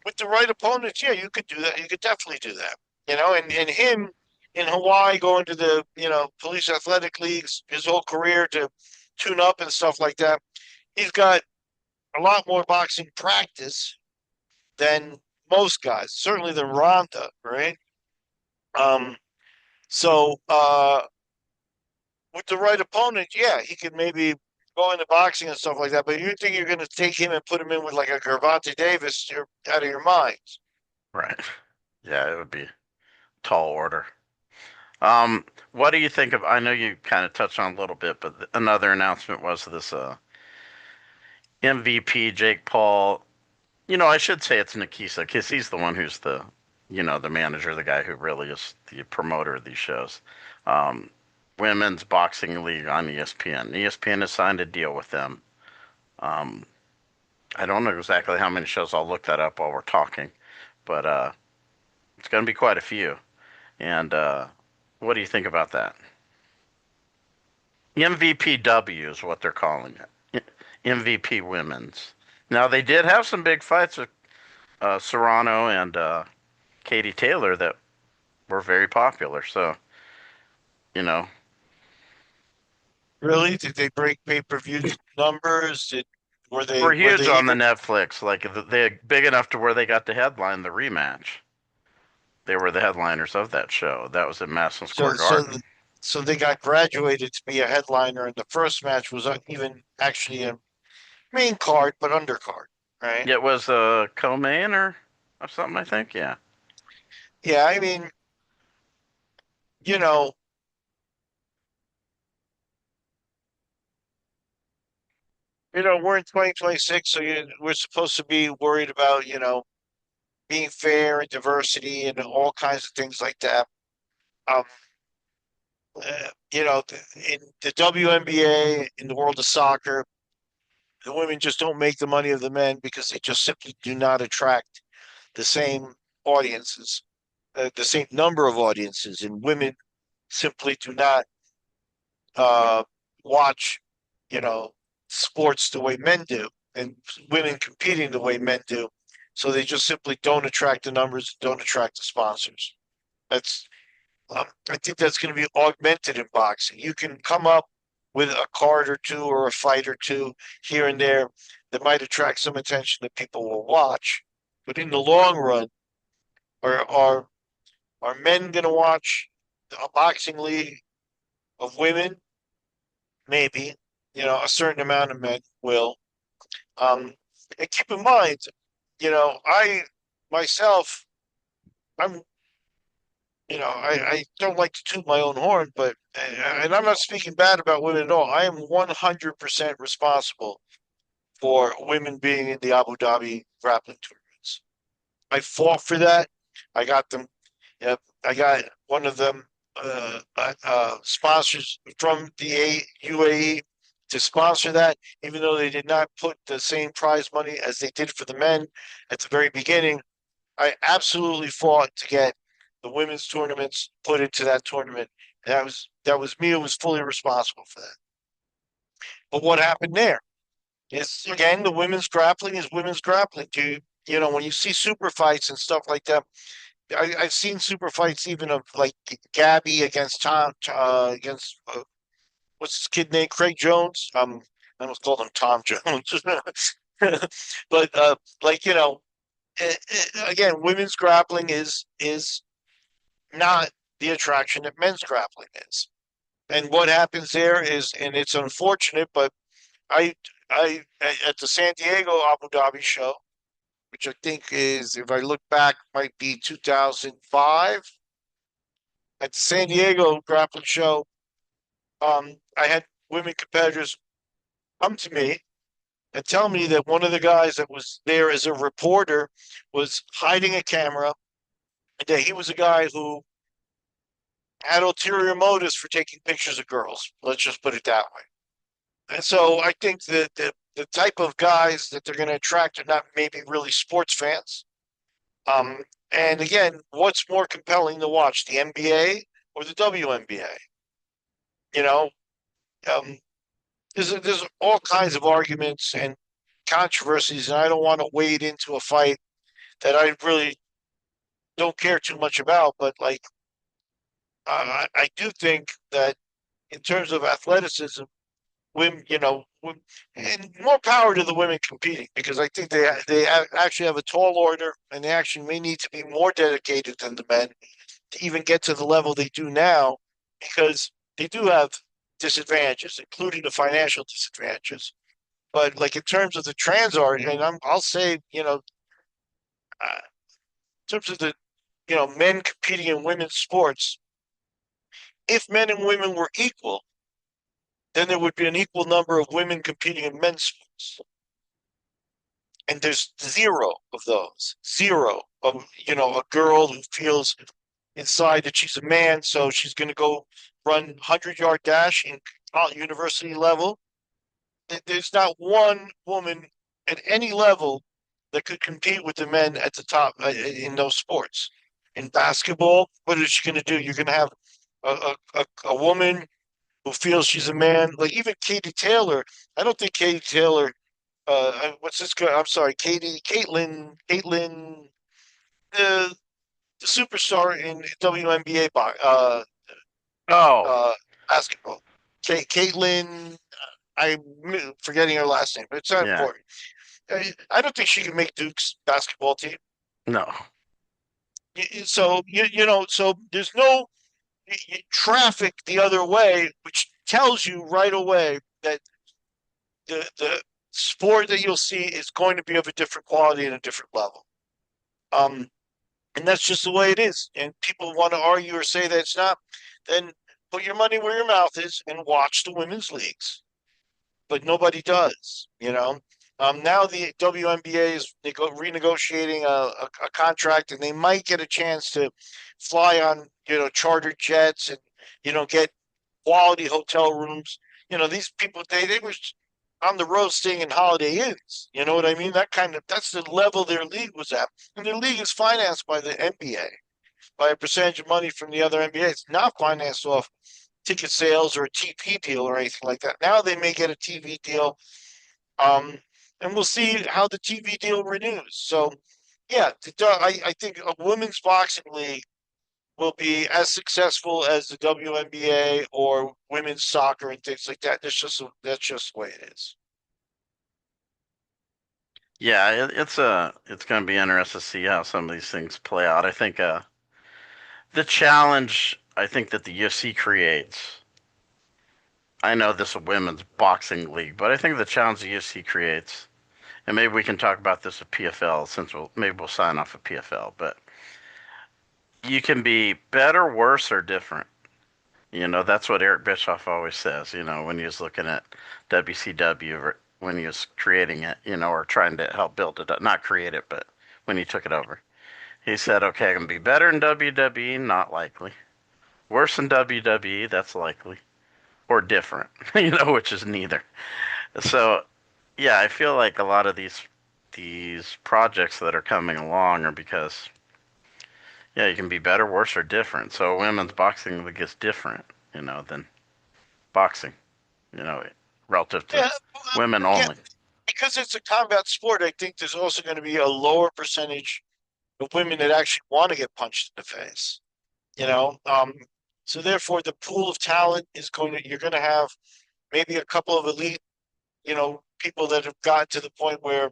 with the right opponents, yeah, you could do that. You could definitely do that. And him in Hawaii going to the police athletic leagues his whole career to tune up and stuff like that. He's got a lot more boxing practice than most guys, certainly than Ronda, right? Um, so with the right opponent, yeah, he could maybe go into boxing and stuff like that. But you think you're going to take him and put him in with like a Gervonta Davis, you're out of your mind. Right. Yeah, it would be tall order. What do you think of? I know you kind of touched on it a little bit, but another announcement was this MVP Jake Paul. I should say it's Nikisa because he's the one who's the manager, the guy who really is the promoter of these shows. Um, Women's Boxing League on ESPN. ESPN has signed a deal with them. Um, I don't know exactly how many shows. I'll look that up while we're talking, but it's going to be quite a few. And what do you think about that? MVPW is what they're calling it. MVP Women's. Now they did have some big fights with Serrano and Katie Taylor that were very popular. So, you know, Really? Did they break pay-per-view numbers? Were they were were huge they on the even Netflix. Like they're big enough to where they got to headline the rematch. They were the headliners of that show. That was at Madison so Square so Garden. so they got graduated to be a headliner, and the first match was even actually a main card, but undercard, right? It was co-main or something, I think. Yeah. Yeah, I mean, you know, we're in 2026, so we're supposed to be worried about, being fair and diversity and all kinds of things like that. Um, in the WNBA, in the world of soccer, the women just don't make the money of the men because they just simply do not attract the same audiences, the same number of audiences, and women simply do not uh, watch, you know, sports the way men do, and women competing the way men do. So they just simply don't attract the numbers, don't attract the sponsors. That's I think that's going to be augmented in boxing. You can come up with a card or two or a fight or two here and there that might attract some attention that people will watch, but in the long run, are are are men going to watch a boxing league of women? Maybe, a certain amount of men will. Um, and keep in mind, I myself, I'm I don't like to toot my own horn, but and I'm not speaking bad about women at all. I am 100% responsible for women being in the Abu Dhabi grappling tournaments. I fought for that. I got them. Yep, I got one of them sponsors from the UAE to sponsor that, even though they did not put the same prize money as they did for the men at the very beginning. I absolutely fought to get the women's tournaments put into that tournament. And that was me who was fully responsible for that. But what happened there is again the women's grappling is women's grappling. When you see super fights and stuff like that, I've seen super fights even of like Gabby against Tom against what's his kid name, Craig Jones. I almost called him Tom Jones, but like again, women's grappling is not the attraction that men's grappling is. And what happens there is, and it's unfortunate, but I, at the San Diego Abu Dhabi show, which I think is, if I look back, might be 2005, at the San Diego grappling show, I had women competitors come to me and tell me that one of the guys that was there as a reporter was hiding a camera, and that he was a guy who had ulterior motives for taking pictures of girls. Let's just put it that way. And so I think that the type of guys that they're going to attract are not maybe really sports fans. And again, what's more compelling to watch, the NBA or the WNBA? You know, um, there's all kinds of arguments and controversies, and I don't want to wade into a fight that I really don't care too much about. But like, I do think that in terms of athleticism, women, and more power to the women competing because I think they actually have a tall order and they actually may need to be more dedicated than the men to even get to the level they do now because they do have disadvantages, including the financial disadvantages. But like in terms of the trans art, and I'll say, in terms of the men competing in women's sports, if men and women were equal, then there would be an equal number of women competing in men's sports. And there's zero of those. Zero of, a girl who feels inside that she's a man, so she's going to go run 100-yard dash in university level. There's not one woman at any level that could compete with the men at the top in those sports. In basketball, what is she going to do? You're going to have a woman who feels she's a man. Like even Katie Taylor, I don't think Katie Taylor. What's this girl? I'm sorry, Caitlin. the superstar in WNBA Oh, uh, basketball. Caitlin, I'm forgetting her last name, but it's not yeah. important. I don't think she can make Duke's basketball team. No. So so there's no traffic the other way, which tells you right away that the sport that you'll see is going to be of a different quality and a different level. Um, and that's just the way it is. And people want to argue or say that it's not, then put your money where your mouth is and watch the women's leagues. But nobody does. Now the WNBA is renegotiating a contract, and they might get a chance to fly on chartered jets and get quality hotel rooms. These people they were on the road staying in Holiday Inns. You know what I mean? That's the level their league was at, and their league is financed by the NBA by a percentage of money from the other NBA. It's not financed off ticket sales or a TV deal or anything like that. Now they may get a TV deal, um, and we'll see how the TV deal renews. So, yeah, I think a women's boxing league will be as successful as the WNBA or women's soccer and things like that. That's just the way it is. Yeah, it's going to be interesting to see how some of these things play out. I think the challenge I think that the UFC creates. I know this is a women's boxing league, but I think the challenge the UFC creates, and maybe we can talk about this at PFL since maybe we'll sign off at PFL, but you can be better, worse, or different. That's what Eric Bischoff always says, when he was looking at WCW or when he was creating it, or trying to help build it up, not create it, but when he took it over. He said, okay, I can be better in WWE, not likely. Worse in WWE, that's likely. Or different, which is neither. So, yeah, I feel like a lot of these projects that are coming along are because yeah, you can be better, worse, or different. So women's boxing league is different, than boxing, you know, relative to Yeah, women yeah, only. because it's a combat sport. I think there's also going to be a lower percentage of women that actually want to get punched in the face. You know, so therefore the pool of talent is you're going to have maybe a couple of elite, people that have got to the point where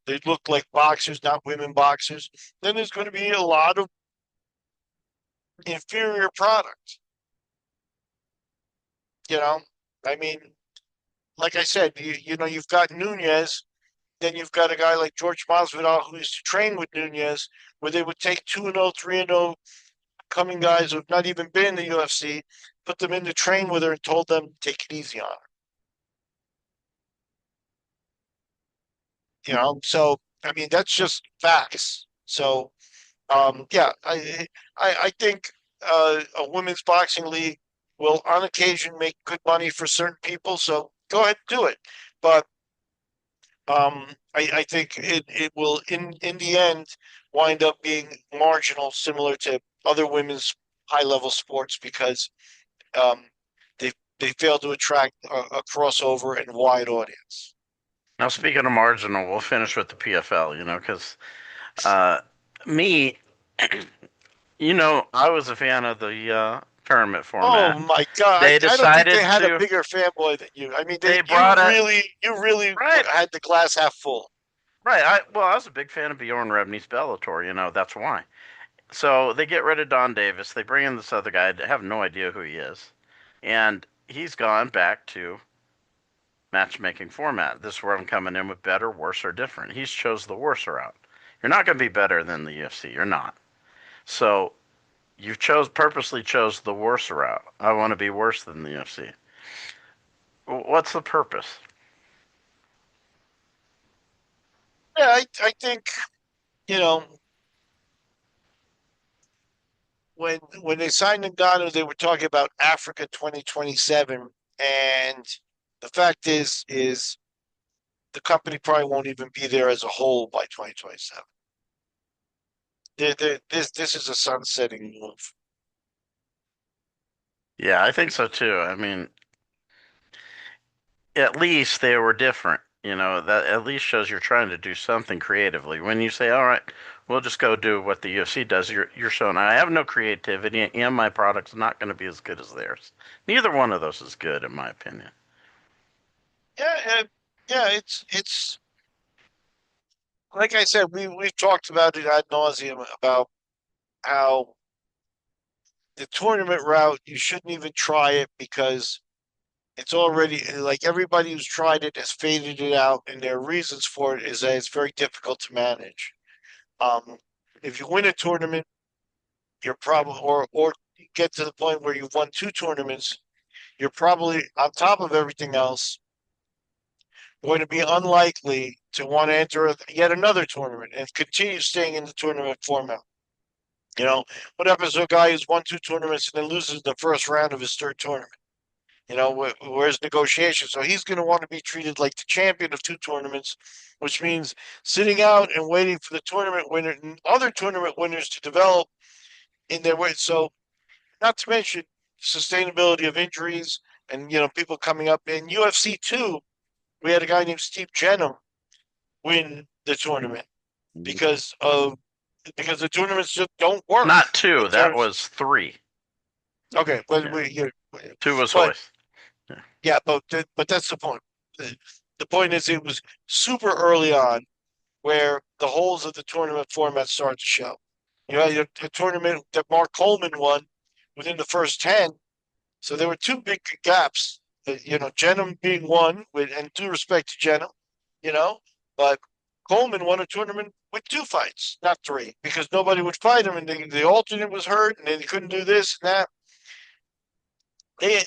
they look like boxers, not women boxers. Then there's going to be a lot of inferior product. You know, I mean, like I said, you've got Nunez, then you've got a guy like George Masvidal who used to train with Nunez, where they would take 2-0, 3-0 coming guys who've not even been in the UFC, put them in to train with her and told them take it easy on her. So I mean that's just facts. So yeah, I think a women's boxing league will on occasion make good money for certain people. So go ahead and do it. But I think it will in the end wind up being marginal, similar to other women's high level sports because um, they fail to attract a crossover and wide audience. Now, speaking of marginal, we'll finish with the PFL, because uh, me, I was a fan of the tournament Oh format. my God! They I don't think they decided had a to, bigger fanboy than you. I mean, they brought it, you really right, had the glass half full. right. I was a big fan of Bjorn Rebney's Bellator, that's why. So they get rid of Don Davis. They bring in this other guy. I have no idea who he is. And he's gone back to matchmaking format. This is where I'm coming in with better, worse, or different. He's chose the worse route. You're not going to be better than the UFC. You're not. So you purposely chose the worse route. I want to be worse than the UFC. What's the purpose? Yeah, I think you know when they signed Ngannou, they were talking about Africa 2027, and the fact is the company probably won't even be there as a whole by 2027. This is a sunsetting move. Yeah, I think so too. I mean, at least they were different. That at least shows you're trying to do something creatively. When you say, "All right, we'll just go do what the UFC does," you're showing I have no creativity, and my product's not going to be as good as theirs. Neither one of those is good, in my opinion. Yeah, yeah. It's like I said, we've talked about it ad nauseum about how the tournament route, you shouldn't even try it because it's already like everybody who's tried it has faded it out, and their reasons for it is that it's very difficult to manage. Um, if you win a tournament, you're probably or get to the point where you've won two tournaments, you're probably on top of everything else going to be unlikely to want to enter yet another tournament and continue staying in the tournament format. What happens to a guy who's won two tournaments and then loses the first round of his third tournament? Where's negotiation? So he's going to want to be treated like the champion of two tournaments, which means sitting out and waiting for the tournament winner and other tournament winners to develop in their way. So, not to mention sustainability of injuries and people coming up in UFC two. We had a guy named Steve Jenham win the tournament because of because the tournaments just don't work Not in two. That terms. was three. Okay, but Yeah. Two was but Hoist. Yeah. yeah, but that's the point. The point is, it was super early on where the holes of the tournament format started to show. A tournament that Mark Coleman won within the first 10. So there were two big gaps. Jenham being one, and due respect to Jenham, you know, but Coleman won a tournament with two fights, not three, because nobody would fight him, and the alternate was hurt, and they couldn't do this and that.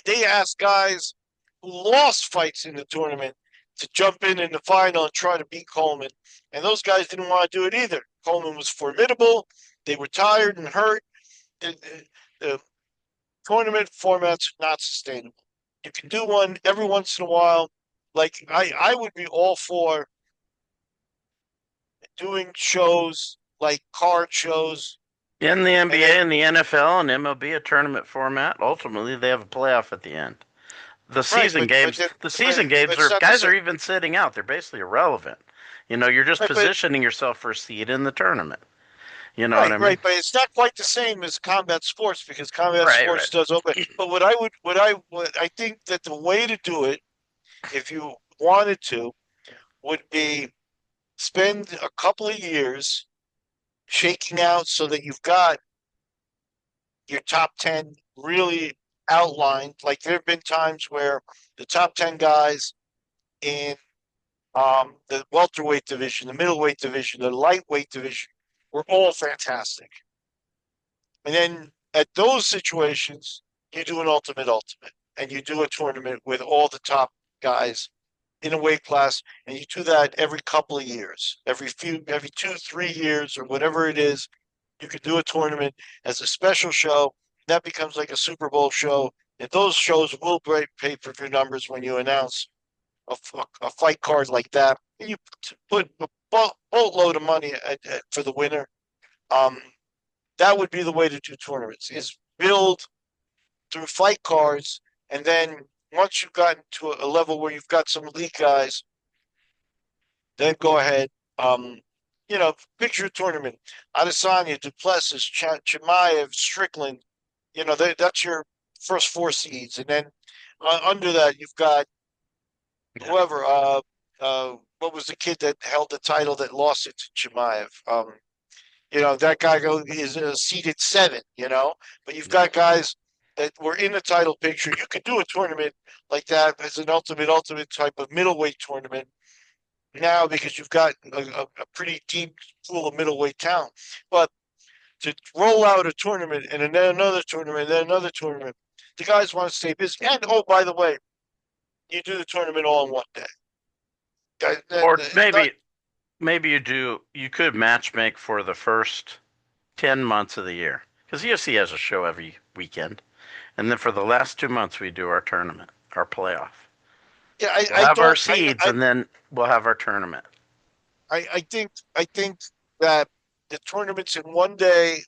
They asked guys who lost fights in the tournament to jump in the final and try to beat Coleman, and those guys didn't want to do it either. Coleman was formidable. They were tired and hurt. The tournament format's not sustainable. You can do one every once in a while. Like I would be all for doing shows like card shows, In the and NBA then and the NFL and MLB, a tournament format, ultimately they have a playoff at the end. The right, season games, the but season games it's are not the guys same. are even sitting out. They're basically irrelevant. You're just Right, but positioning yourself for a seed in the tournament. You know what right, I mean? right, but it's not quite the same as combat sports because combat Right, sports right. does open. But what I think that the way to do it, if you wanted to, would be spend a couple of years shaking out so that you've got your top 10 really outlined. Like there have been times where the top 10 guys in the welterweight division, the middleweight division, the lightweight division were all fantastic. And then at those situations, you do an ultimate, and you do a tournament with all the top guys in a weight class, and you do that every couple of years, every 2, 3 years, or whatever it is. You could do a tournament as a special show. That becomes like a Super Bowl show, and those shows will break pay-per-view numbers when you announce a fight card like that. And you put a boatload of money for the winner. Um, that would be the way to do tournaments: is build through fight cards, and then once you've gotten to a level where you've got some elite guys, then go ahead. Um, Picture a tournament: Adesanya, Duplessis, Chimaev, Strickland. That's your first four seeds, and then under that you've got Yeah. whoever. What was the kid that held the title that lost it to Chimaev? That guy is seeded seven. But you've Yeah. got guys that were in the title picture. You could do a tournament like that as an ultimate type of middleweight tournament now because you've got a pretty deep pool of middleweight talent. But to roll out a tournament and then another tournament and then another tournament, the guys want to stay busy. And oh, by the way, you do the tournament all in one day. Or Not, maybe you could match make for the first 10 months of the year because UFC has a show every weekend, and then for the last 2 months we do our tournament, our playoff. yeah, We'll have our seeds, and then we'll have our tournament. I think that the tournaments in one day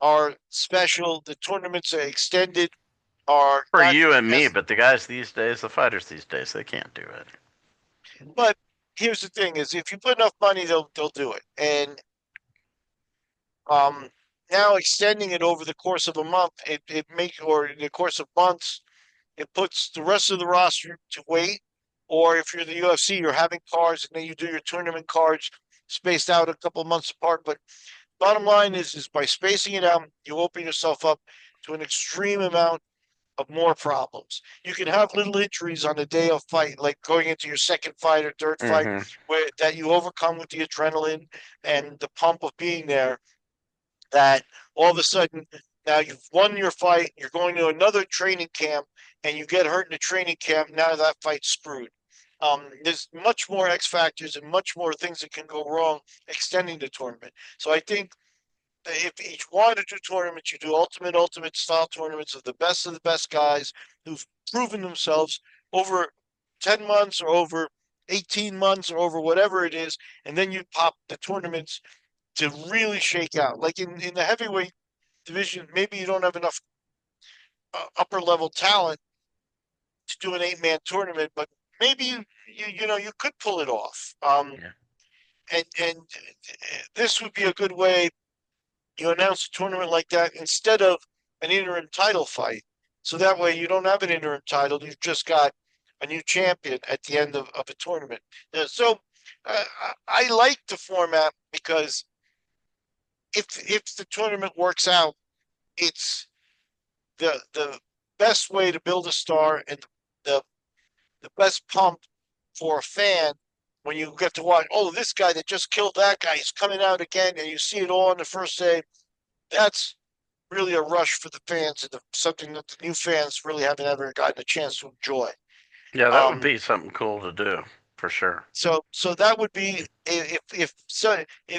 are special. The tournaments are extended are For not you and me, as but the guys these days, the fighters these days, they can't do it. But here's the thing: is if you put enough money, they'll do it. And um, now extending it over the course of a month, it makes or in the course of months, it puts the rest of the roster to wait. Or if you're the UFC, you're having cards and then you do your tournament cards spaced out a couple of months apart. But bottom line is by spacing it out, you open yourself up to an extreme amount of more problems. You can have little injuries on the day of fight, like going into your second fight or third fight, Mm-hmm. where that you overcome with the adrenaline and the pump of being there. That all of a sudden now you've won your fight, you're going to another training camp, and you get hurt in the training camp. Now that fight's screwed. There's much more X factors and much more things that can go wrong extending the tournament. So I think if each one to two tournaments, you do ultimate style tournaments of the best guys who've proven themselves over 10 months or over 18 months or over whatever it is, and then you pop the tournaments to really shake out. Like in the heavyweight division, maybe you don't have enough upper level talent to do an 8-man tournament, but maybe you could pull it off. Yeah. And this would be a good way you announce a tournament like that instead of an interim title fight. So that way you don't have an interim title. You've just got a new champion at the end of a tournament. So uh, I like the format because if the tournament works out, it's the best way to build a star and the the best pump for a fan when you get to watch. Oh, this guy that just killed that guy is coming out again, and you see it all on the first day. That's really a rush for the fans and something that the new fans really haven't ever gotten a chance to enjoy. Yeah, that would Um, be something cool to do for sure. so that would be if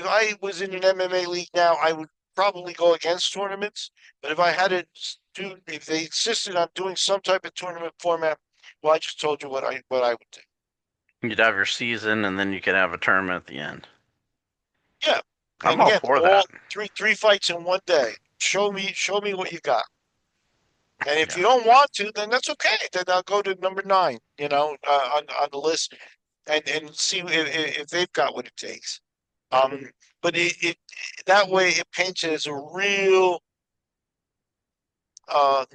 I was in an MMA league now, I would probably go against tournaments. But if I had to do, if they insisted on doing some type of tournament format, well, I just told you what I would do. You'd have your season, and then you could have a tournament at the end. Yeah, I'm and all again, for all that. three fights in one day. Show me what you got. And if you Yeah. don't want to, then that's okay. Then I'll go to number nine, on the list and see if they've got what it takes. But it that way it paints it as a real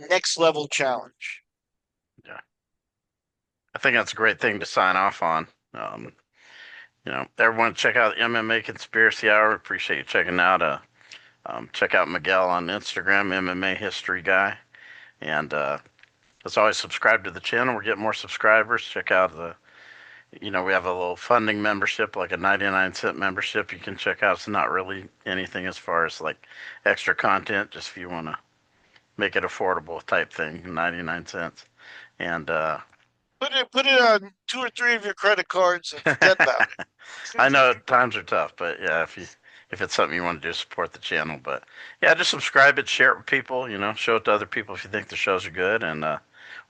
next level challenge. Yeah. I think that's a great thing to sign off on. Um, everyone check out MMA Conspiracy Hour. Appreciate you checking out. Check out Miguel on Instagram, MMA History Guy. And as always, subscribe to the channel. We're getting more subscribers. Check out we have a little funding membership, like a 99-cent membership you can check out. It's not really anything as far as like extra content, just if you want to make it affordable type thing, 99 cents. And Put it on two or three of your credit cards and forget about I it. know times are tough, but yeah, if it's something you want to do, support the channel. But yeah, just subscribe it, share it with people. Show it to other people if you think the shows are good. And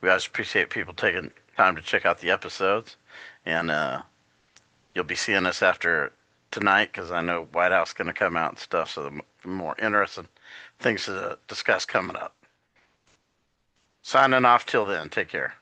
we always appreciate people taking time to check out the episodes. And you'll be seeing us after tonight because I know White House is going to come out and stuff. So the more interesting things to discuss coming up. Signing off till then. Take care.